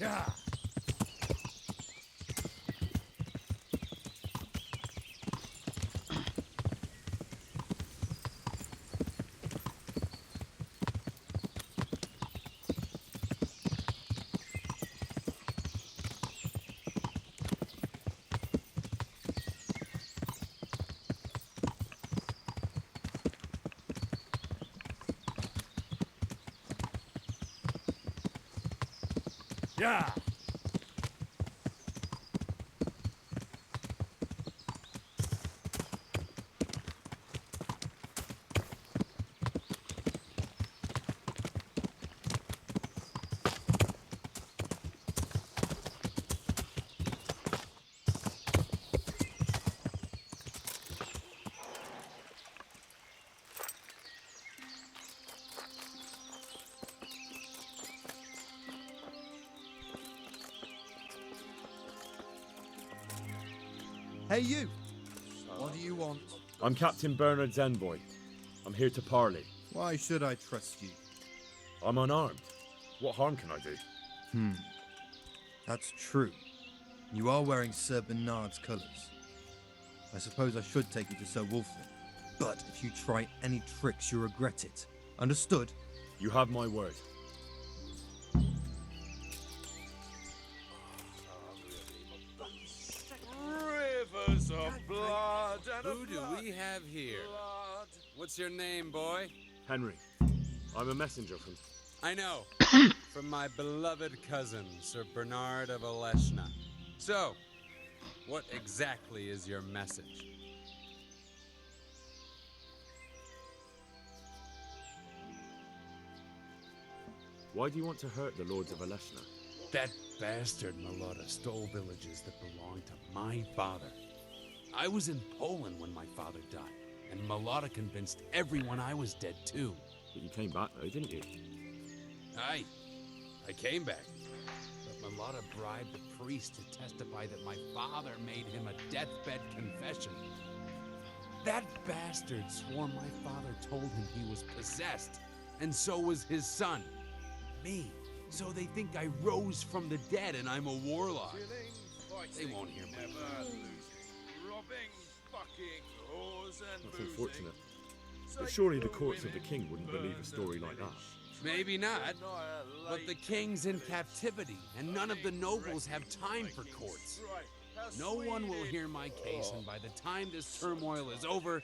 Yeah! Yeah! Hey, you! What do you want? I'm Captain Bernard's envoy. I'm here to parley. Why should I trust you? I'm unarmed. What harm can I do? That's true. You are wearing Sir Bernard's colours. I suppose I should take you to Sir Wolflin. But if you try any tricks, you'll regret it. Understood? You have my word. Rivers of blood and who do we have here? What's your name, boy? Henry. I'm a messenger from... I know. From my beloved cousin, Sir Bernard of Aleshna. So, what exactly is your message? Why do you want to hurt the lords of Aleshna? That bastard Melota stole villages that belonged to my father. I was in Poland when my father died, and Melota convinced everyone I was dead too. But you came back though, didn't you? I came back. But Melota bribed the priest to testify that my father made him a deathbed confession. That bastard swore my father told him he was possessed, and so was his son, me. So they think I rose from the dead and I'm a warlock. They won't hear my That's unfortunate. But surely the courts of the king wouldn't believe a story like that. Maybe not, but the king's in captivity, and none of the nobles have time for courts. No one will hear my case, and by the time this turmoil is over,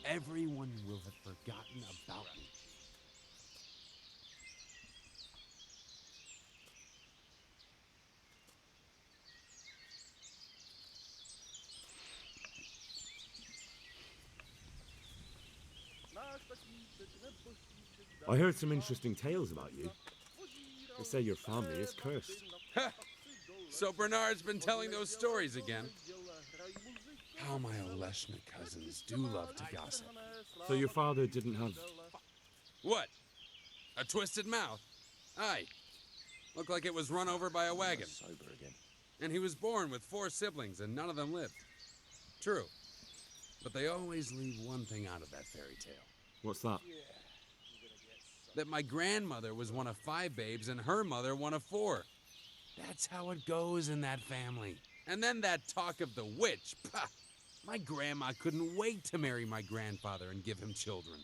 everyone will have forgotten about me. I heard some interesting tales about you. They say your family is cursed. So Bernard's been telling those stories again. How my Aleshna cousins do love to gossip. So your father didn't have... What? A twisted mouth? Aye. Looked like it was run over by a wagon. Sober again. And he was born with 4 siblings and none of them lived. True. But they always leave one thing out of that fairy tale. What's that? That my grandmother was one of 5 babes and her mother one of 4. That's how it goes in that family. And then that talk of the witch. Pah! My grandma couldn't wait to marry my grandfather and give him children.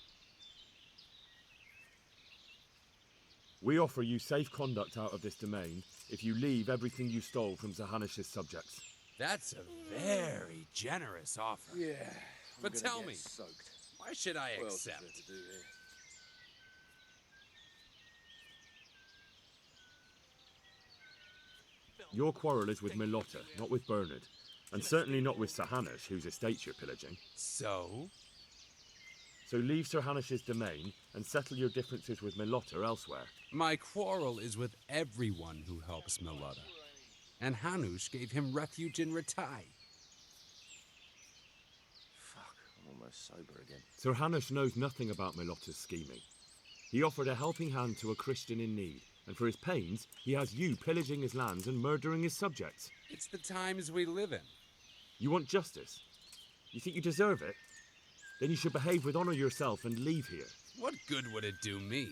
We offer you safe conduct out of this domain if you leave everything you stole from Zahanish's subjects. That's a very generous offer. Yeah. But tell me, why should I accept? Your quarrel is with Melota, not with Bernard. And certainly not with Sir Hanush, whose estates you're pillaging. So? So leave Sir Hanish's domain and settle your differences with Melota elsewhere. My quarrel is with everyone who helps Melota. And Hanush gave him refuge in Ratai. Fuck, I'm almost sober again. Sir Hanush knows nothing about Melota's scheming. He offered a helping hand to a Christian in need, and for his pains, he has you pillaging his lands and murdering his subjects. It's the times we live in. You want justice? You think you deserve it? Then you should behave with honor yourself and leave here. What good would it do me?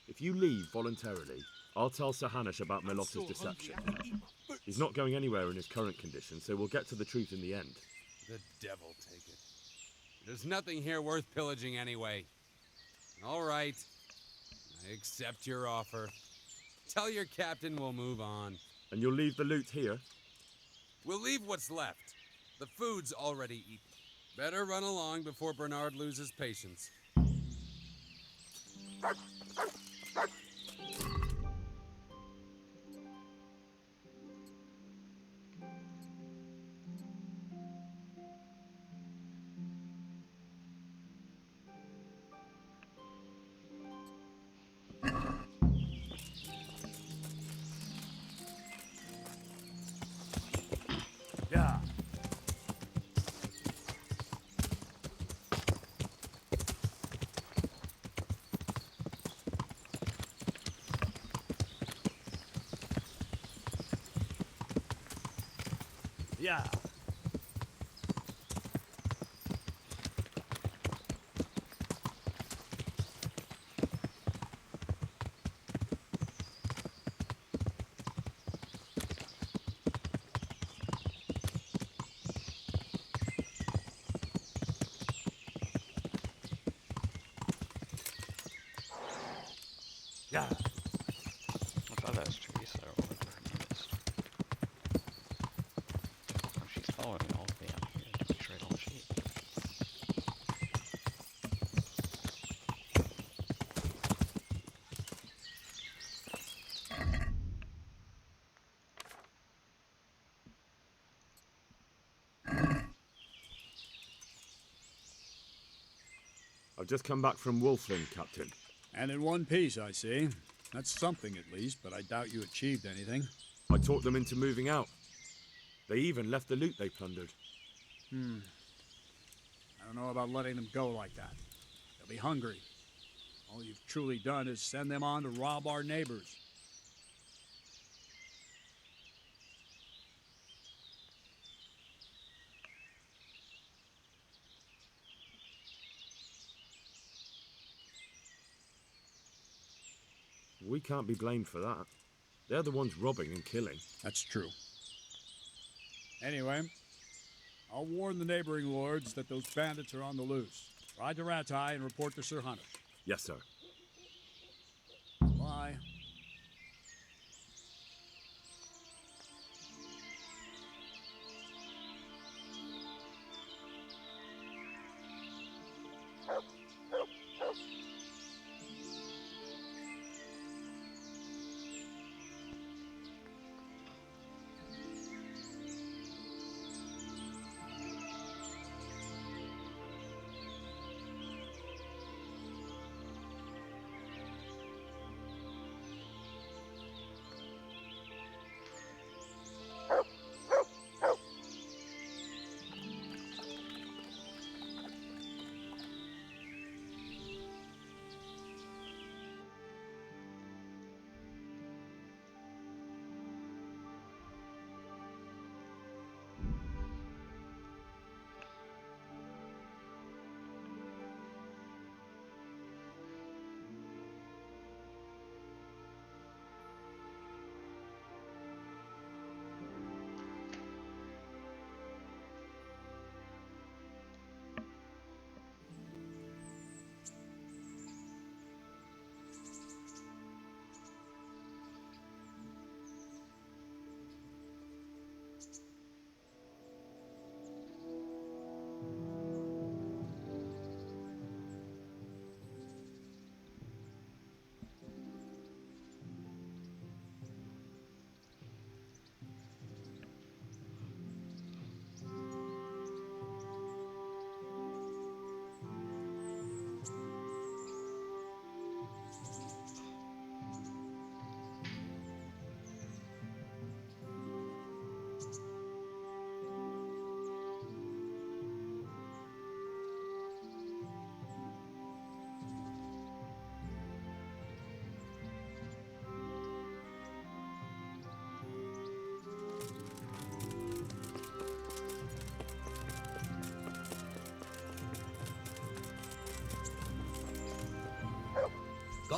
If you leave voluntarily, I'll tell Sir Hanush about Melotta's deception. He's not going anywhere in his current condition, so we'll get to the truth in the end. The devil take it. There's nothing here worth pillaging anyway. All right. I accept your offer. Tell your captain we'll move on. And you'll leave the loot here? We'll leave what's left. The food's already eaten. Better run along before Bernard loses patience. Yeah. Yeah. Yeah. I thought that was Teresa or whatever her name is. Oh, she's following me all the way out here to betray all the sheep. I've just come back from Wolfling, Captain. And in one piece, I see. That's something at least, but I doubt you achieved anything. I talked them into moving out. They even left the loot they plundered. I don't know about letting them go like that. They'll be hungry. All you've truly done is send them on to rob our neighbors. We can't be blamed for that. They're the ones robbing and killing. That's true. Anyway, I'll warn the neighboring lords that those bandits are on the loose. Ride to Ratai and report to Sir Hunter. Yes, sir. Bye.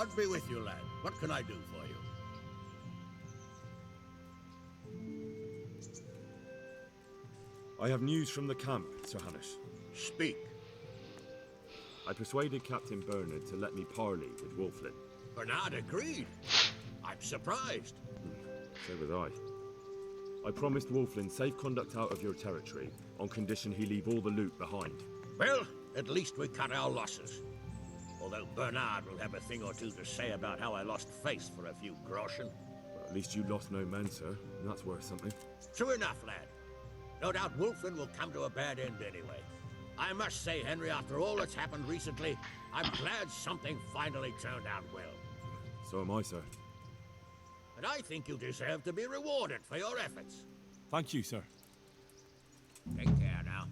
God be with you, lad. What can I do for you? I have news from the camp, Sir Hanush. Speak. I persuaded Captain Bernard to let me parley with Wolflin. Bernard agreed. I'm surprised. So was I. I promised Wolflin safe conduct out of your territory on condition he leave all the loot behind. Well, at least we cut our losses. Although Bernard will have a thing or two to say about how I lost face for a few groschen. Well, at least you lost no men, sir, and that's worth something. True enough, lad. No doubt Wolflin will come to a bad end anyway. I must say, Henry, after all that's happened recently, I'm glad something finally turned out well. So am I, sir. And I think you deserve to be rewarded for your efforts. Thank you, sir. Take care now.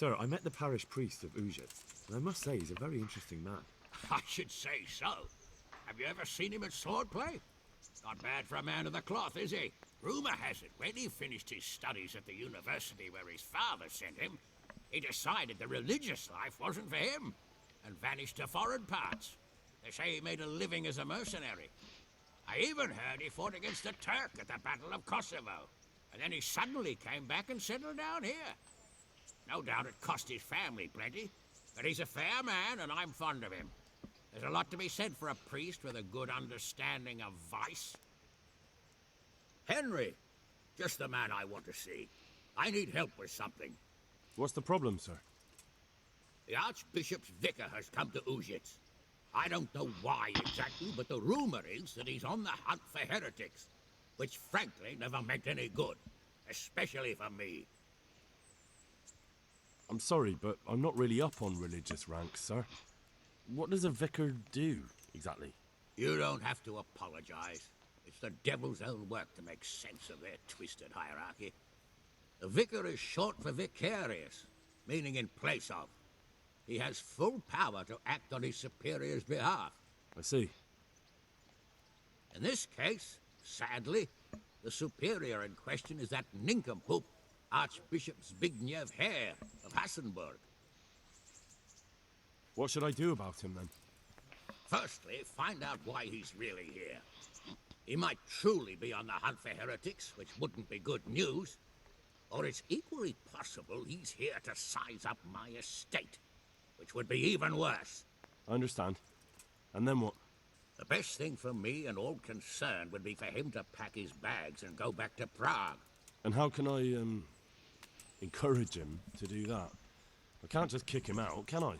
Sir, I met the parish priest of Ujet, and I must say he's a very interesting man. I should say so. Have you ever seen him at swordplay? Not bad for a man of the cloth, is he? Rumor has it, when he finished his studies at the university where his father sent him, he decided the religious life wasn't for him, and vanished to foreign parts. They say he made a living as a mercenary. I even heard he fought against the Turk at the Battle of Kosovo, and then he suddenly came back and settled down here. No doubt it cost his family plenty, but he's a fair man, and I'm fond of him. There's a lot to be said for a priest with a good understanding of vice. Henry, just the man I want to see. I need help with something. What's the problem, sir? The Archbishop's vicar has come to Uzhitz. I don't know why exactly, but the rumor is that he's on the hunt for heretics, which frankly never meant any good, especially for me. I'm sorry, but I'm not really up on religious ranks, sir. What does a vicar do, exactly? You don't have to apologize. It's the devil's own work to make sense of their twisted hierarchy. The vicar is short for vicarious, meaning in place of. He has full power to act on his superior's behalf. I see. In this case, sadly, the superior in question is that nincompoop, Archbishop Zbigniew Hare of Hassenburg. What should I do about him, then? Firstly, find out why he's really here. He might truly be on the hunt for heretics, which wouldn't be good news. Or it's equally possible he's here to size up my estate, which would be even worse. I understand. And then what? The best thing for me and all concerned would be for him to pack his bags and go back to Prague. And how can I, encourage him to do that? I can't just kick him out, can I?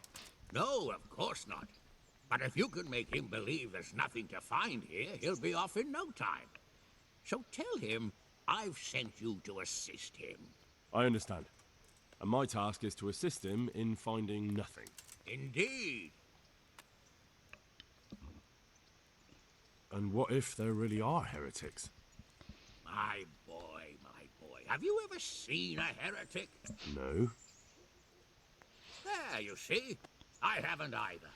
No, of course not. But if you can make him believe there's nothing to find here, he'll be off in no time. So tell him I've sent you to assist him. I understand. And my task is to assist him in finding nothing. Indeed. And what if there really are heretics? My boy, my boy. Have you ever seen a heretic? No. There, you see. I haven't either.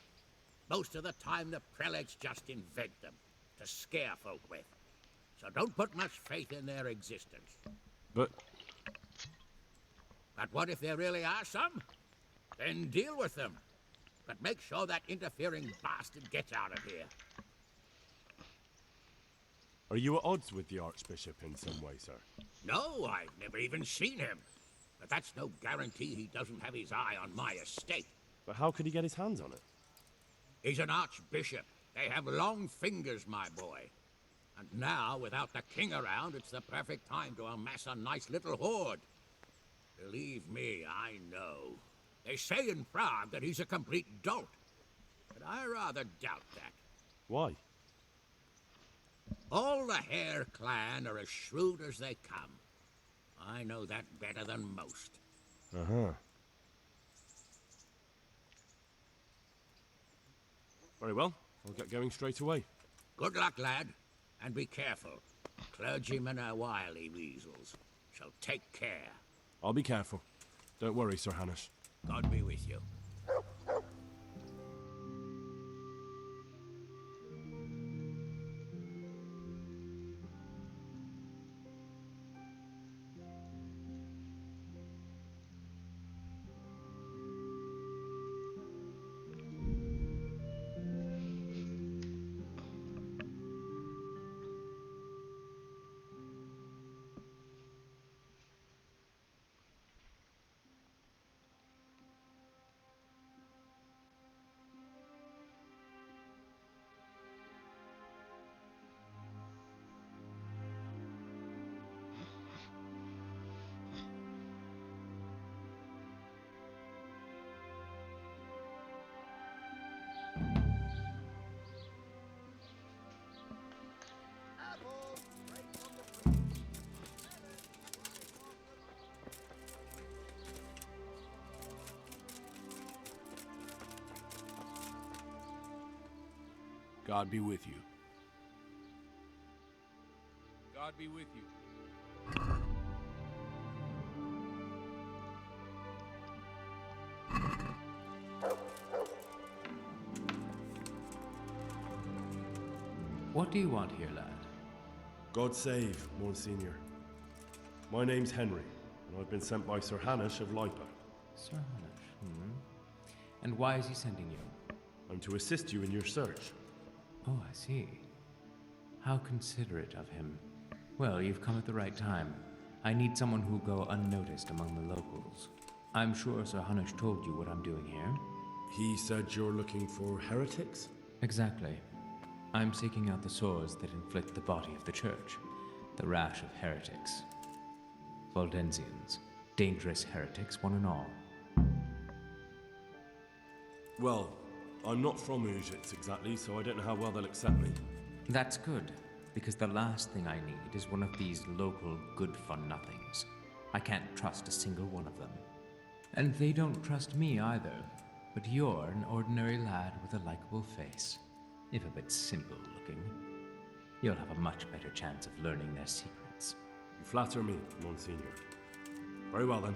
Most of the time, the prelates just invent them to scare folk with. So don't put much faith in their existence. But what if there really are some? Then deal with them. But make sure that interfering bastard gets out of here. are you at odds with the Archbishop in some way, sir? No, I've never even seen him. But that's no guarantee he doesn't have his eye on my estate. But how could he get his hands on it? He's an archbishop. They have long fingers, my boy. And now, without the king around, it's the perfect time to amass a nice little hoard. Believe me, I know. They say in Prague that he's a complete dolt. But I rather doubt that. Why? All the Hare clan are as shrewd as they come. I know that better than most. Uh-huh. Very well. I'll get going straight away. Good luck, lad. And be careful. Clergymen are wily weasels. So take care. I'll be careful. Don't worry, Sir Hanush. God be with you. God be with you. God be with you. What do you want here, lad? God save, Monsignor. My name's Henry, and I've been sent by Sir Hanish of Lipa. Sir Hanish, And why is he sending you? I'm to assist you in your search. Oh, I see. How considerate of him. Well, you've come at the right time. I need someone who'll go unnoticed among the locals. I'm sure Sir Hanish told you what I'm doing here. He said you're looking for heretics? Exactly. I'm seeking out the sores that inflict the body of the church. The rash of heretics. Valdensians. Dangerous heretics, one and all. Well, I'm not from Ujits exactly, so I don't know how well they'll accept me. That's good, because the last thing I need is one of these local good-for-nothings. I can't trust a single one of them. And they don't trust me either. But you're an ordinary lad with a likable face. If a bit simple-looking. You'll have a much better chance of learning their secrets. You flatter me, Monsignor. Very well then.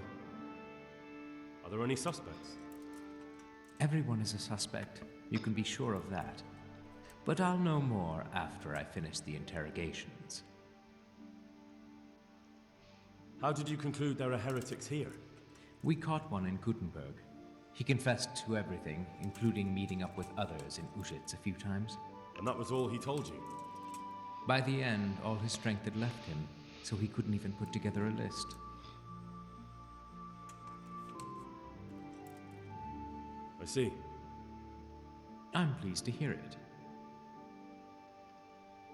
Are there any suspects? Everyone is a suspect. You can be sure of that. But I'll know more after I finish the interrogations. How did you conclude there are heretics here? We caught one in Gutenberg. He confessed to everything, including meeting up with others in Ujits a few times. And that was all he told you? By the end, all his strength had left him, so he couldn't even put together a list. I see. I'm pleased to hear it.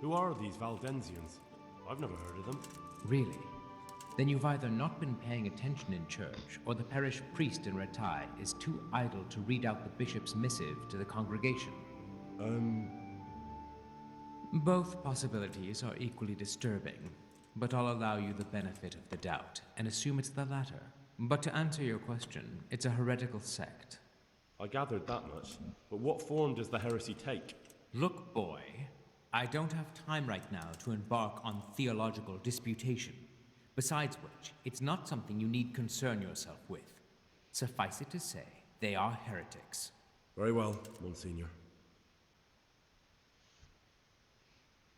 Who are these Valdensians? I've never heard of them. Really? Then you've either not been paying attention in church, or the parish priest in Ratai is too idle to read out the bishop's missive to the congregation. Both possibilities are equally disturbing, but I'll allow you the benefit of the doubt and assume it's the latter. But to answer your question, it's a heretical sect. I gathered that much, but what form does the heresy take? Look, boy, I don't have time right now to embark on theological disputation. Besides which, it's not something you need concern yourself with. Suffice it to say, they are heretics. Very well, Monsignor.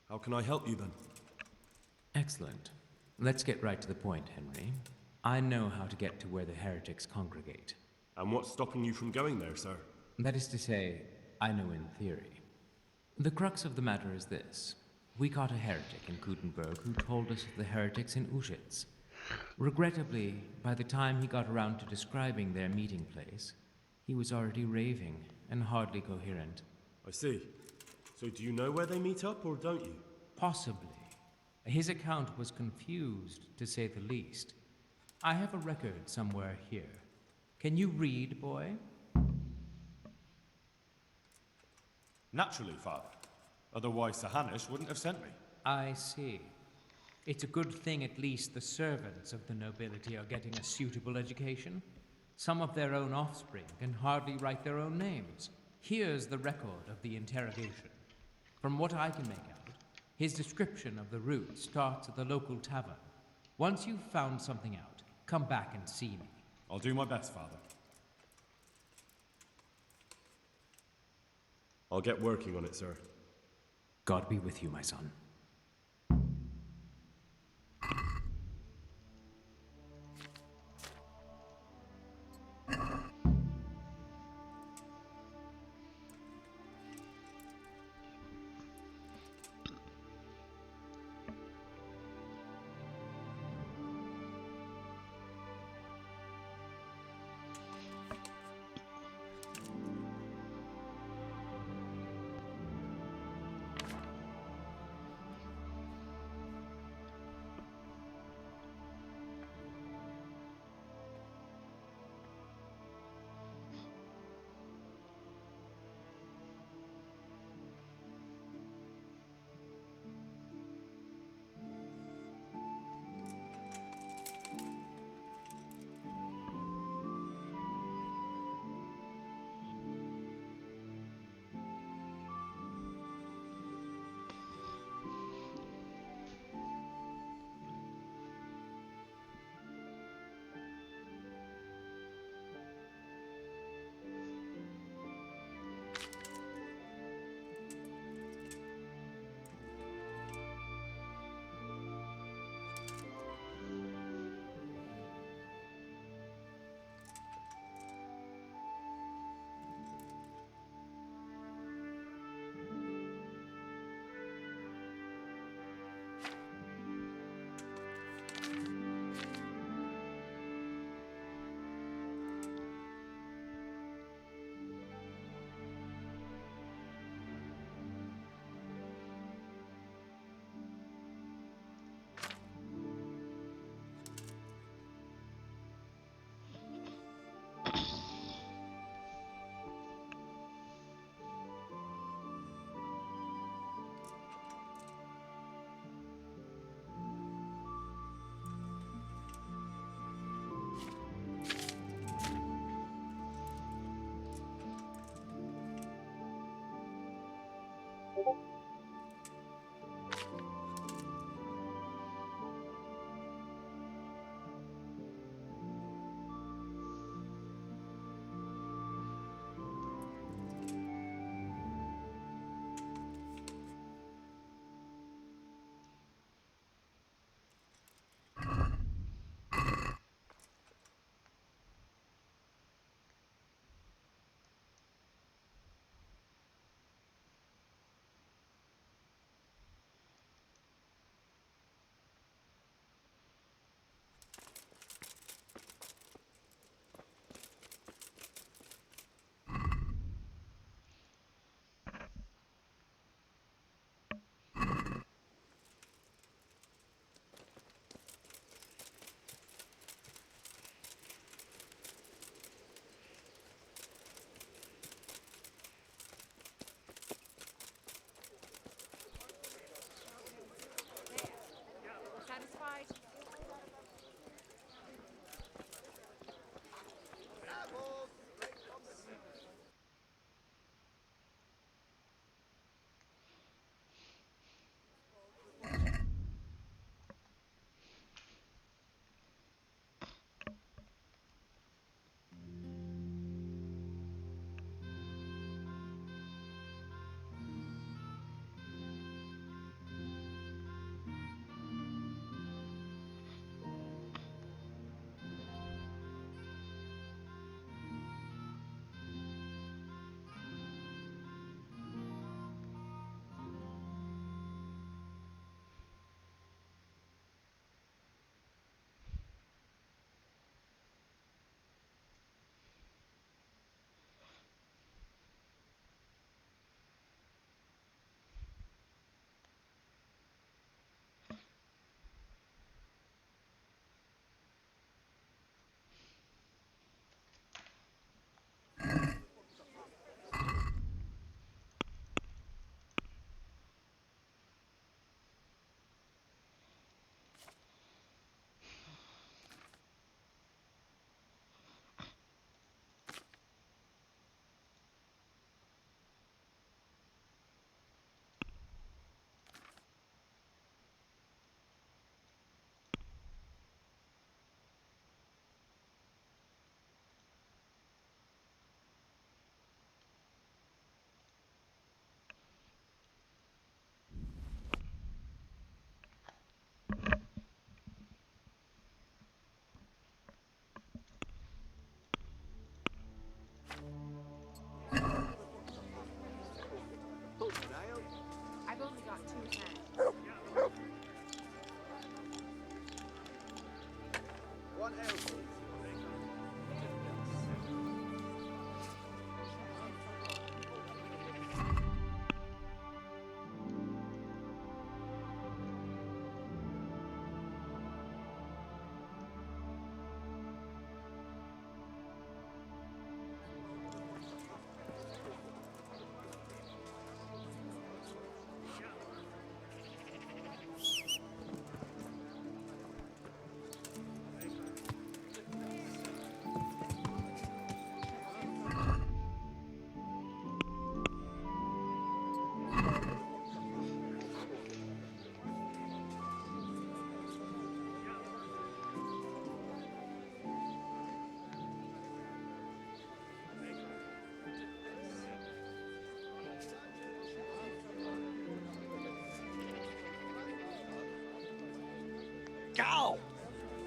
How can I help you then? Excellent. Let's get right to the point, Henry. I know how to get to where the heretics congregate. And what's stopping you from going there, sir? That is to say, I know in theory. The crux of the matter is this. We caught a heretic in Gutenberg who told us of the heretics in Ujits. Regrettably, by the time he got around to describing their meeting place, he was already raving and hardly coherent. I see. So do you know where they meet up, or don't you? Possibly. His account was confused, to say the least. I have a record somewhere here. Can you read, boy? Naturally, Father. Otherwise, Sir Hanish wouldn't have sent me. I see. It's a good thing at least the servants of the nobility are getting a suitable education. Some of their own offspring can hardly write their own names. Here's the record of the interrogation. From what I can make out, his description of the route starts at the local tavern. Once you've found something out, come back and see me. I'll do my best, Father. I'll get working on it, sir. God be with you, my son.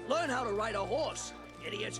Learn how to ride a horse, idiot.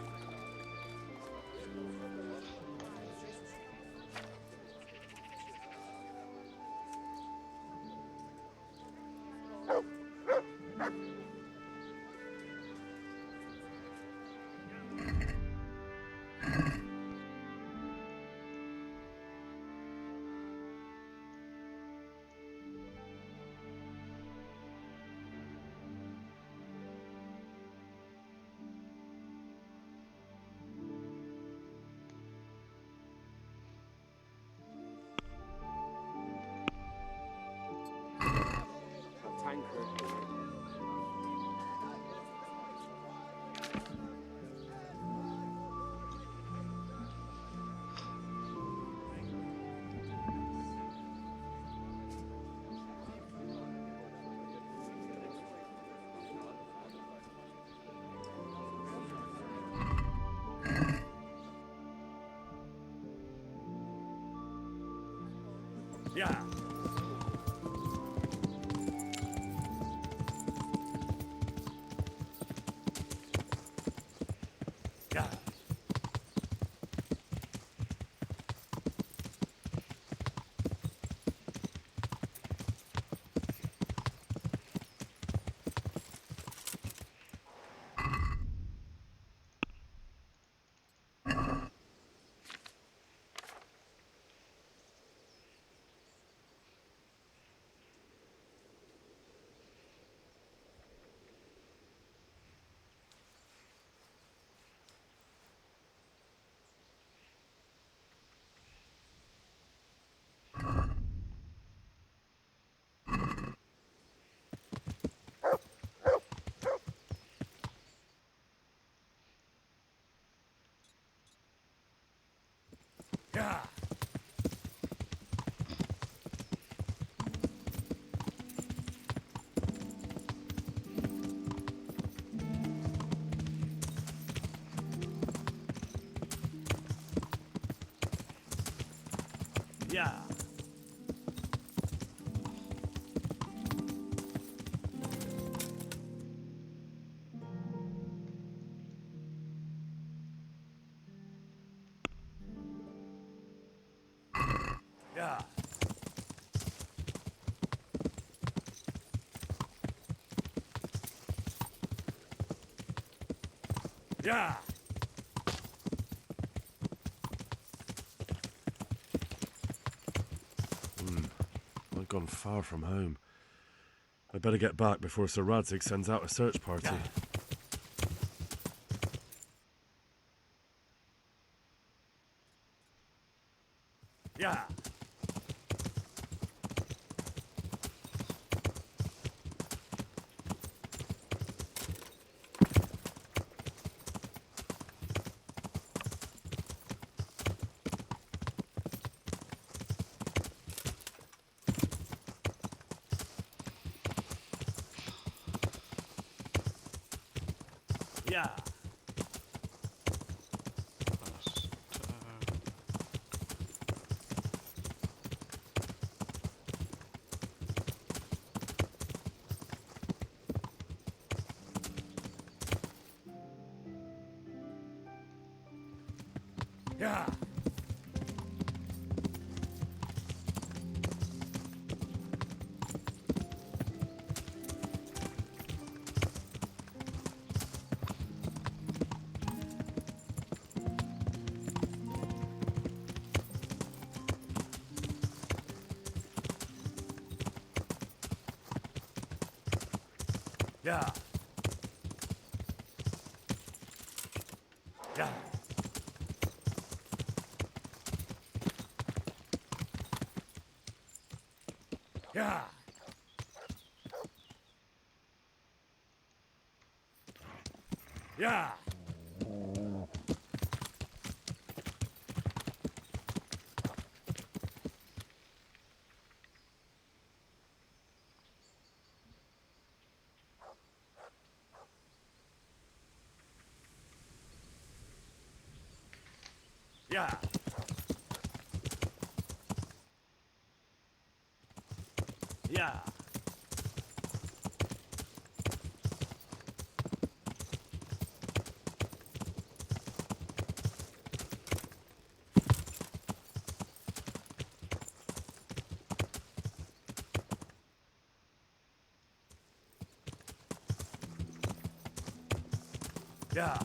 Yeah. Yeah. Yeah. Yeah. Yeah. Yeah. I've gone far from home. I better get back before Sir Radzig sends out a search party. Yeah. Yeah. Yeah. Yeah. Yeah. Yeah. Yeah. Yeah. Yeah. Yeah.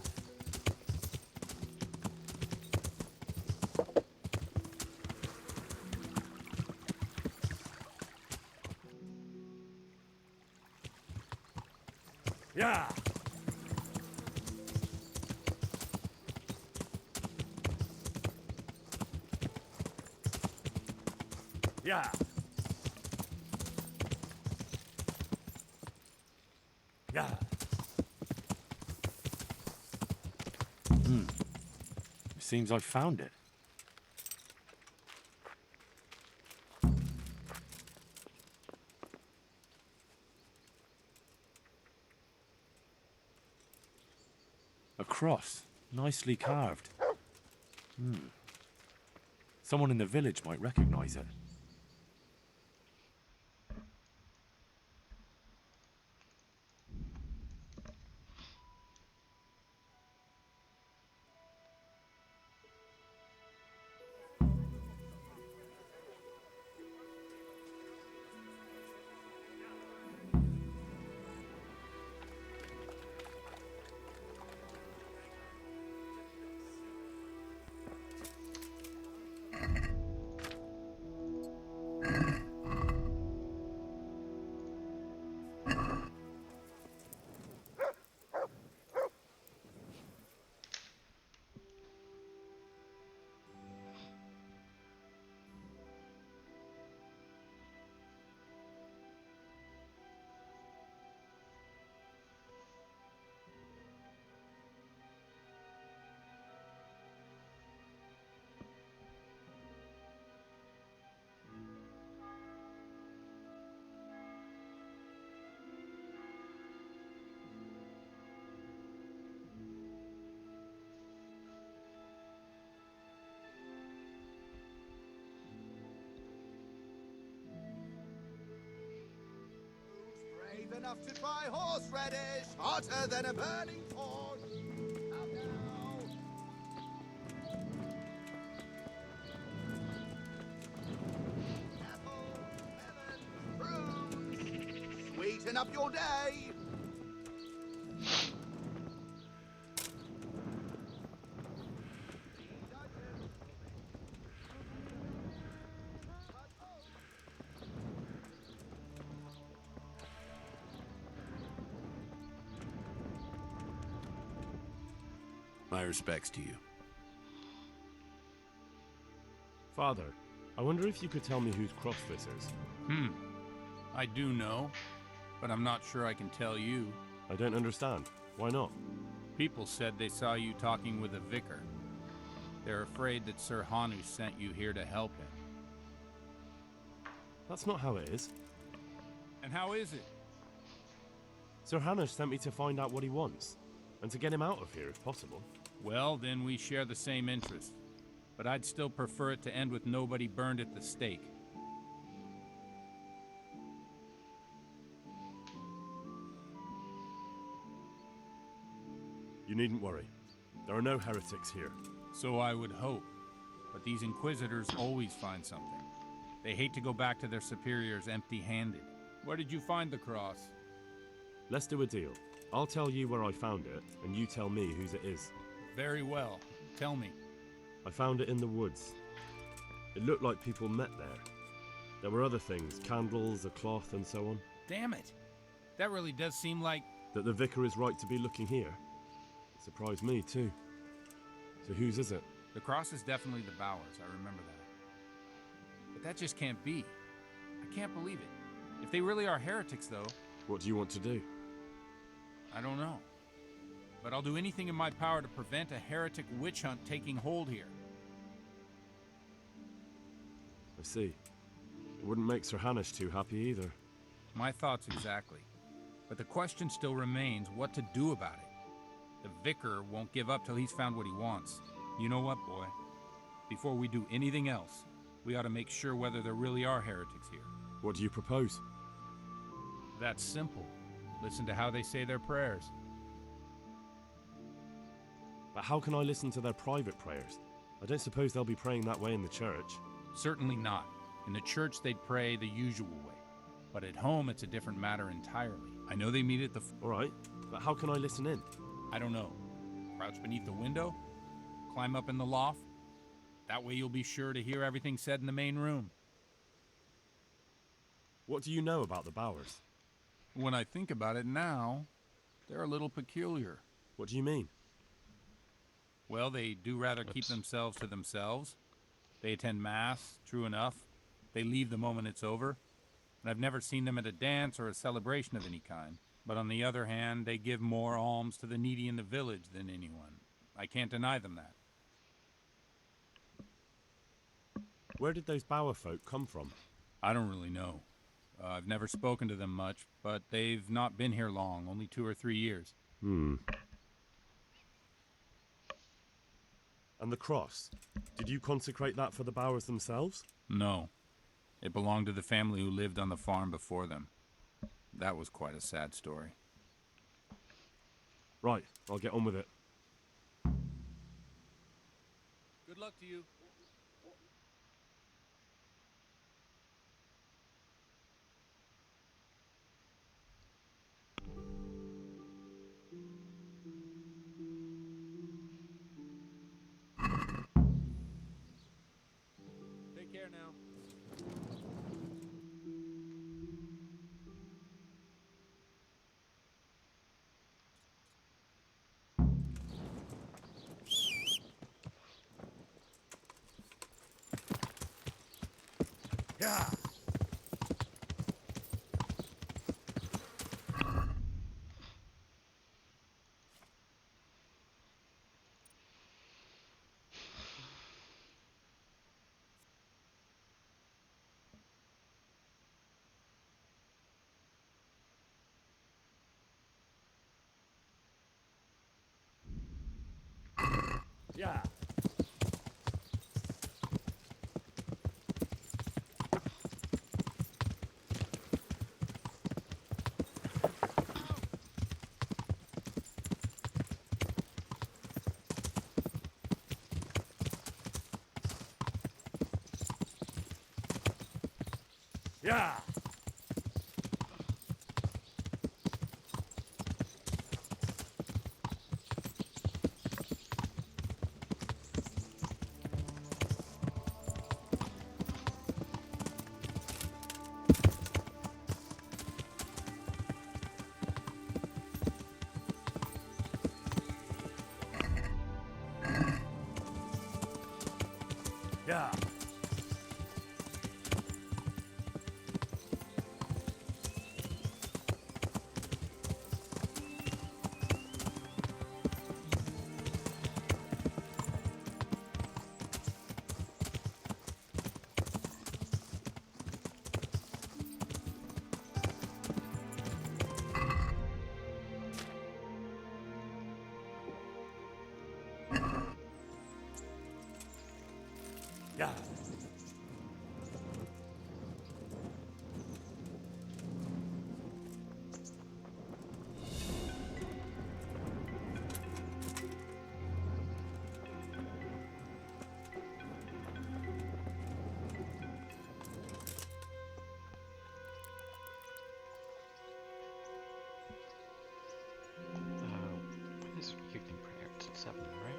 Yeah. Yeah. Yeah. It seems I've found it. A cross, nicely carved. Someone in the village might recognize it. Brave enough to try horseradish, hotter than a burning torch. Out now. Apple, lemon, prunes. Sweeten up your day. My respects to you. Father, I wonder if you could tell me whose cross this is. I do know, but I'm not sure I can tell you. I don't understand. Why not? People said they saw you talking with a vicar. They're afraid that Sir Hanu sent you here to help him. That's not how it is. And how is it? Sir Hanush sent me to find out what he wants, and to get him out of here if possible. Well, then we share the same interest. But I'd still prefer it to end with nobody burned at the stake. You needn't worry. There are no heretics here. So I would hope. But these Inquisitors always find something. They hate to go back to their superiors empty-handed. Where did you find the cross? Let's do a deal. I'll tell you where I found it, and you tell me whose it is. Very well. Tell me. I found it in the woods. It looked like people met there. There were other things, candles, a cloth, and so on. Damn it. That really does seem like... That the vicar is right to be looking here. It surprised me, too. So whose is it? The cross is definitely the Bowers, I remember that. But that just can't be. I can't believe it. If they really are heretics, though... What do you want to do? I don't know. But I'll do anything in my power to prevent a heretic witch hunt taking hold here. I see. It wouldn't make Sir Hanush too happy either. My thoughts exactly. But the question still remains what to do about it. The vicar won't give up till he's found what he wants. You know what, boy? Before we do anything else, we ought to make sure whether there really are heretics here. What do you propose? That's simple. Listen to how they say their prayers. But how can I listen to their private prayers? I don't suppose they'll be praying that way in the church. Certainly not. In the church, they'd pray the usual way. But at home, it's a different matter entirely. I know they meet at the... All right, but how can I listen in? I don't know. Crouch beneath the window, climb up in the loft. That way you'll be sure to hear everything said in the main room. What do you know about the Bowers? When I think about it now, they're a little peculiar. What do you mean? Well, they do rather keep themselves to themselves. They attend Mass, true enough. They leave the moment it's over. And I've never seen them at a dance or a celebration of any kind. But on the other hand, they give more alms to the needy in the village than anyone. I can't deny them that. Where did those Bower folk come from? I don't really know. I've never spoken to them much, but they've not been here long, only 2 or 3 years. And the cross? Did you consecrate that for the Bowers themselves? No. It belonged to the family who lived on the farm before them. That was quite a sad story. Right, I'll get on with it. Good luck to you. Take care now. Yeah. Yeah. Yeah. Yeah. Yeah. This evening prayer, it's at 7, right?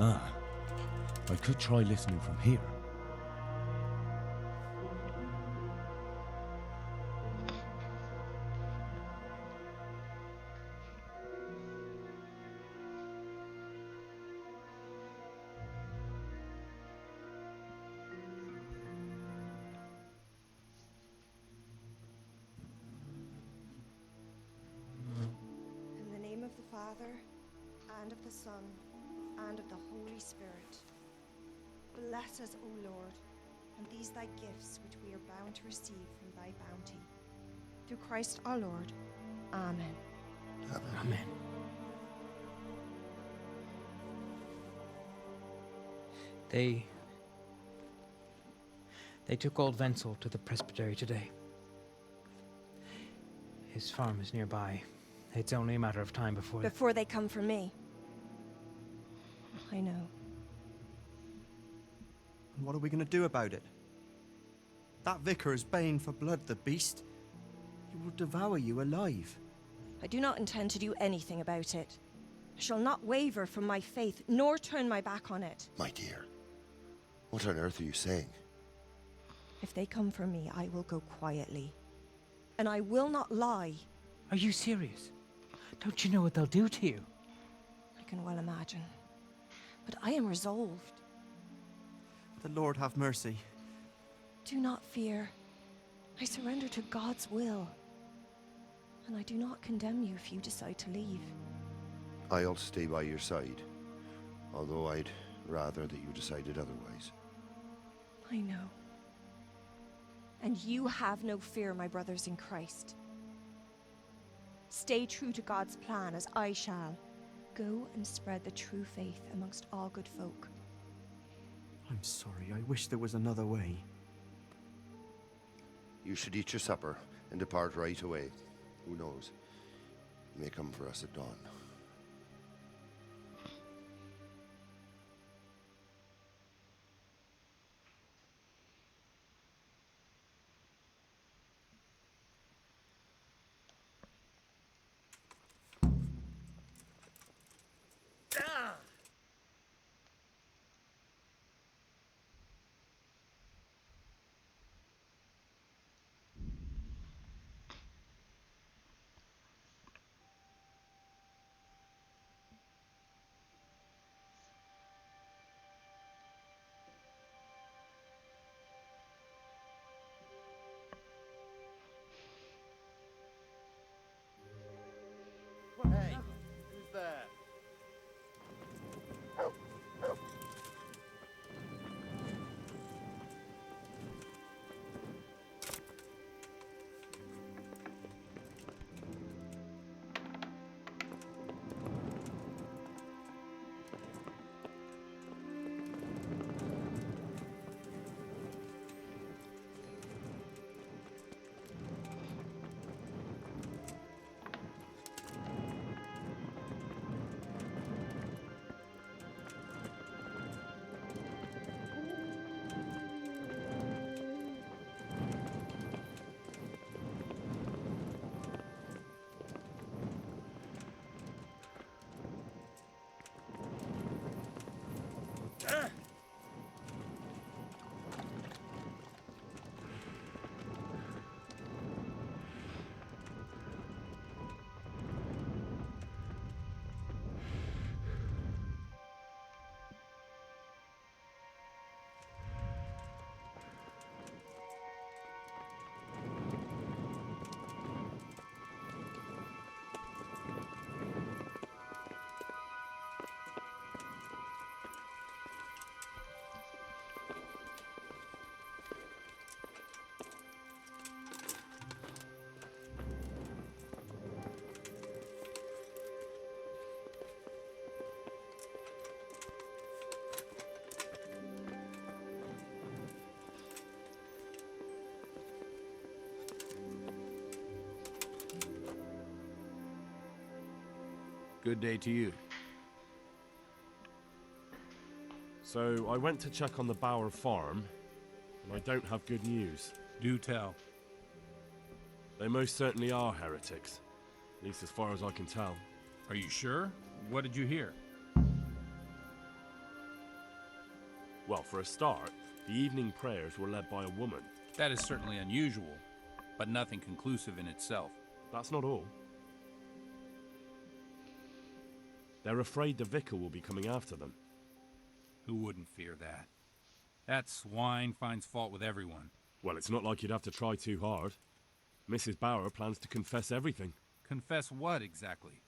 Ah, I could try listening from here. In the name of the Father, and of the Son, and of the Holy Spirit. Bless us, O Lord, and these thy gifts which we are bound to receive from thy bounty. Through Christ our Lord. Amen. Amen. They took old Wenzel to the presbytery today. His farm is nearby. It's only a matter of time before... Before they come for me. I know. And what are we going to do about it? That vicar is baying for blood, the beast. He will devour you alive. I do not intend to do anything about it. I shall not waver from my faith, nor turn my back on it. My dear, what on earth are you saying? If they come for me, I will go quietly. And I will not lie. Are you serious? Don't you know what they'll do to you? I can well imagine. But I am resolved. The Lord have mercy. Do not fear. I surrender to God's will. And I do not condemn you if you decide to leave. I'll stay by your side, although I'd rather that you decided otherwise. I know. And you have no fear, my brothers in Christ. Stay true to God's plan, as I shall. Go and spread the true faith amongst all good folk. I'm sorry, I wish there was another way. You should eat your supper and depart right away. Who knows? You may come for us at dawn. Hey, who's there? Good day to you. So, I went to check on the Bower farm, and I don't have good news. Do tell. They most certainly are heretics, at least as far as I can tell. Are you sure? What did you hear? Well, for a start, the evening prayers were led by a woman. That is certainly unusual, but nothing conclusive in itself. That's not all. They're afraid the vicar will be coming after them. Who wouldn't fear that? That swine finds fault with everyone. Well, it's not like you'd have to try too hard. Mrs. Bauer plans to confess everything. Confess what, exactly?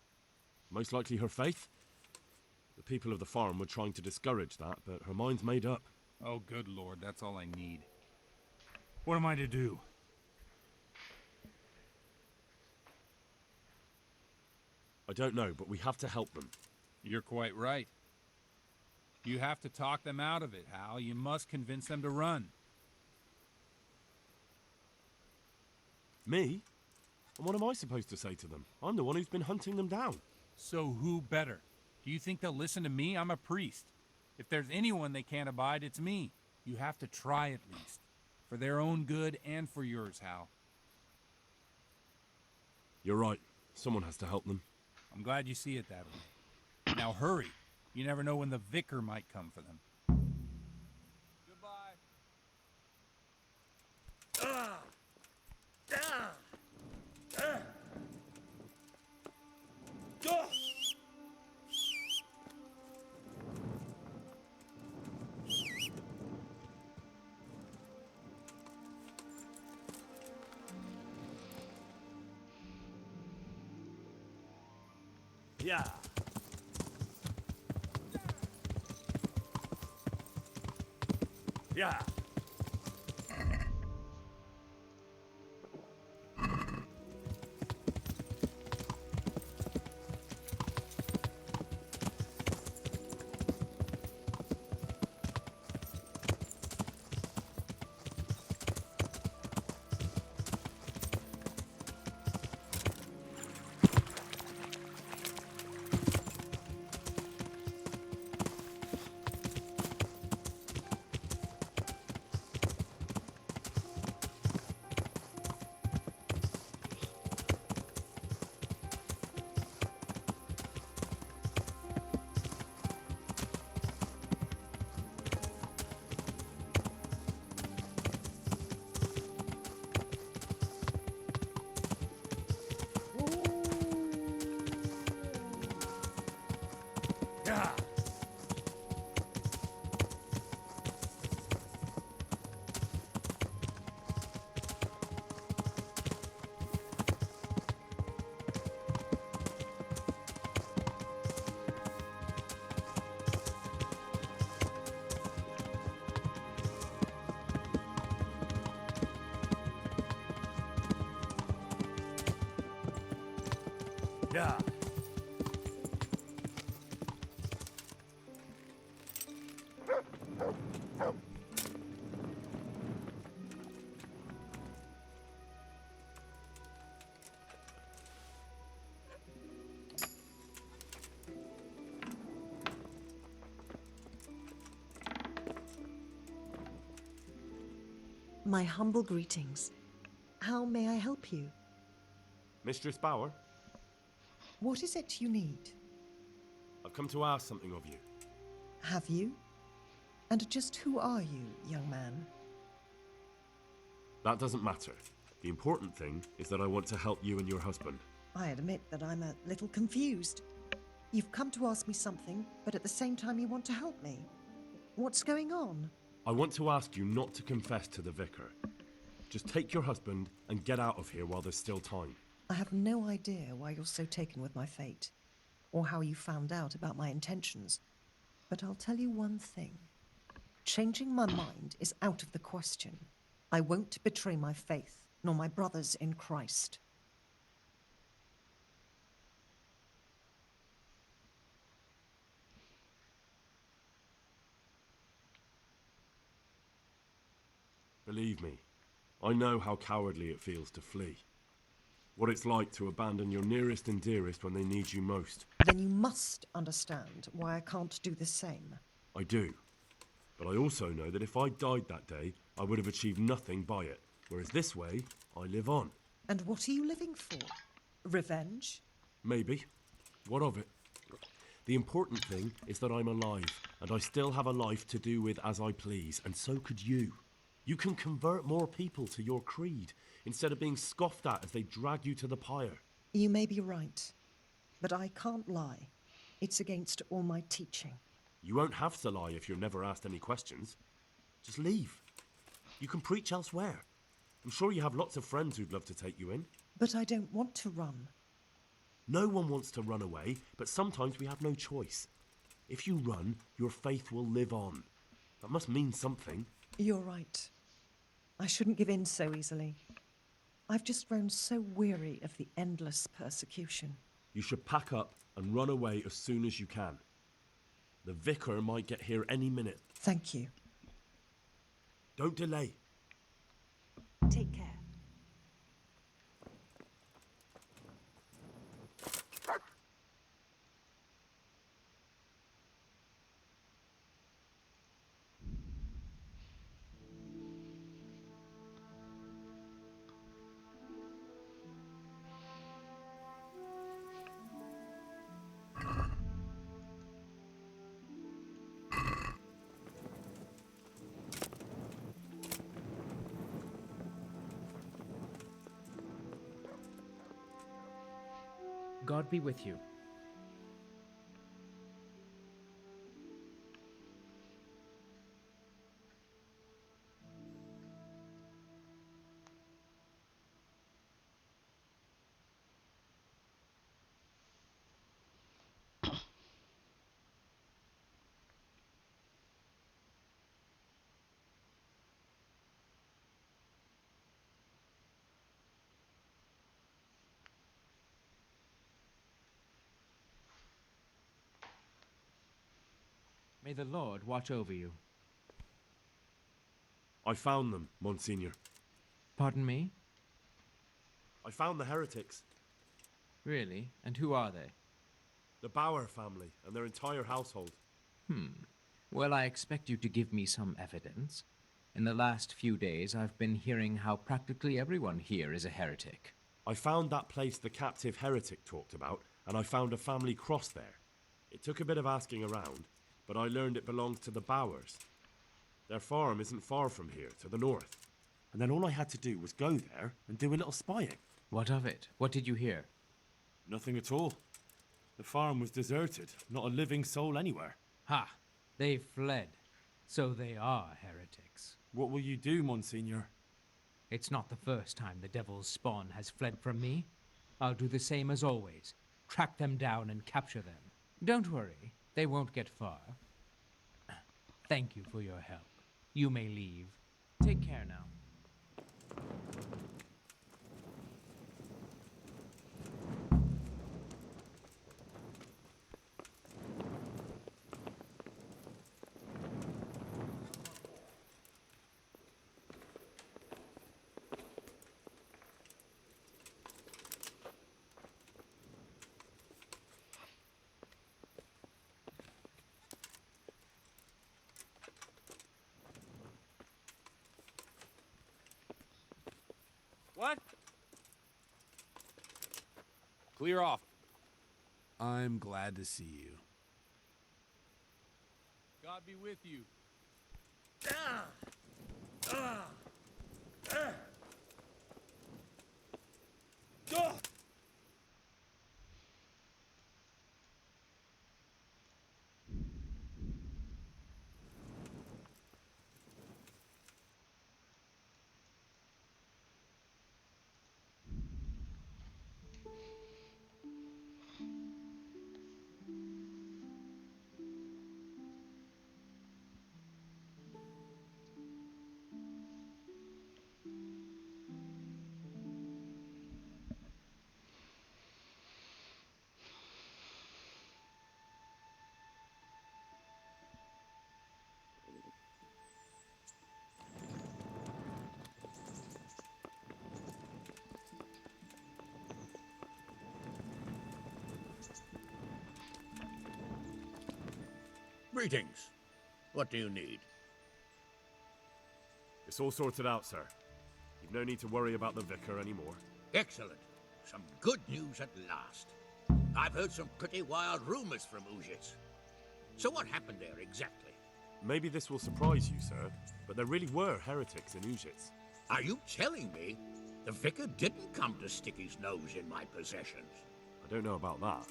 Most likely her faith. The people of the farm were trying to discourage that, but her mind's made up. Oh, good Lord, that's all I need. What am I to do? I don't know, but we have to help them. You're quite right. You have to talk them out of it, Hal. You must convince them to run. Me? And what am I supposed to say to them? I'm the one who's been hunting them down. So who better? Do you think they'll listen to me? I'm a priest. If there's anyone they can't abide, it's me. You have to try at least. For their own good and for yours, Hal. You're right. Someone has to help them. I'm glad you see it that way. Now hurry. You never know when the vicar might come for them. Yeah. Yeah. Yeah. Yeah. My humble greetings. How may I help you? Mistress Bauer, What is it you need? I've come to ask something of you. Have you? And just who are you, young man? That doesn't matter. The important thing is that I want to help you and your husband. I admit that I'm a little confused. You've come to ask me something, but at the same time you want to help me. What's going on? I want to ask you not to confess to the vicar. Just take your husband and get out of here while there's still time. I have no idea why you're so taken with my fate, or how you found out about my intentions. But I'll tell you one thing. Changing my mind is out of the question. I won't betray my faith, nor my brothers in Christ. Believe me, I know how cowardly it feels to flee. What it's like to abandon your nearest and dearest when they need you most. Then you must understand why I can't do the same. I do. But I also know that if I died that day, I would have achieved nothing by it. Whereas this way, I live on. And what are you living for? Revenge? Maybe. What of it? The important thing is that I'm alive. and I still have a life to do with as I please, and so could you. You can convert more people to your creed, instead of being scoffed at as they drag you to the pyre. You may be right, but I can't lie. It's against all my teaching. You won't have to lie if you're never asked any questions. Just leave. You can preach elsewhere. I'm sure you have lots of friends who'd love to take you in. But I don't want to run. No one wants to run away, but sometimes we have no choice. If you run, your faith will live on. That must mean something. You're right. I shouldn't give in so easily. I've just grown so weary of the endless persecution. You should pack up and run away as soon as you can. The vicar might get here any minute. Thank you. Don't delay. Take care. God be with you. May the Lord watch over you. I found them, Monsignor. Pardon me? I found the heretics. Really? And who are they? The Bauer family and their entire household. Well, I expect you to give me some evidence. In the last few days, I've been hearing how practically everyone here is a heretic. I found that place the captive heretic talked about, and I found a family cross there. It took a bit of asking around, but I learned it belongs to the Bowers. Their farm isn't far from here, to the north. And then all I had to do was go there and do a little spying. What of it? What did you hear? Nothing at all. The farm was deserted, not a living soul anywhere. Ha! They fled. So they are heretics. What will you do, Monsignor? It's not the first time the devil's spawn has fled from me. I'll do the same as always. Track them down and capture them. Don't worry, they won't get far. Thank you for your help. You may leave. Take care now. What? Clear off. I'm glad to see you. God be with you. Greetings. What do you need? It's all sorted out, sir. You've no need to worry about the vicar anymore. Excellent. Some good news at last. I've heard some pretty wild rumors from Uzhitz. So what happened there exactly? Maybe this will surprise you, sir, but there really were heretics in Ujits. Are you telling me the vicar didn't come to stick his nose in my possessions? I don't know about that,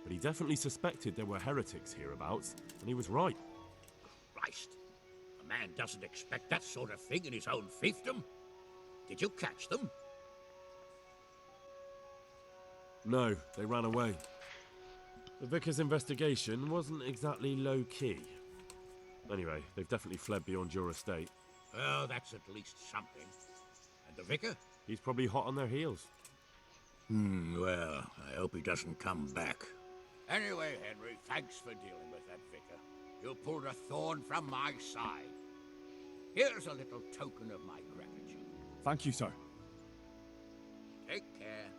but he definitely suspected there were heretics hereabouts, and he was right. Christ, a man doesn't expect that sort of thing in his own fiefdom. Did you catch them? No, they ran away. The vicar's investigation wasn't exactly low-key. Anyway, they've definitely fled beyond your estate. Oh, that's at least something. And the vicar? He's probably hot on their heels. Well, I hope he doesn't come back. Anyway, Henry, thanks for dealing with that vicar. You pulled a thorn from my side. Here's a little token of my gratitude. Thank you, sir. Take care.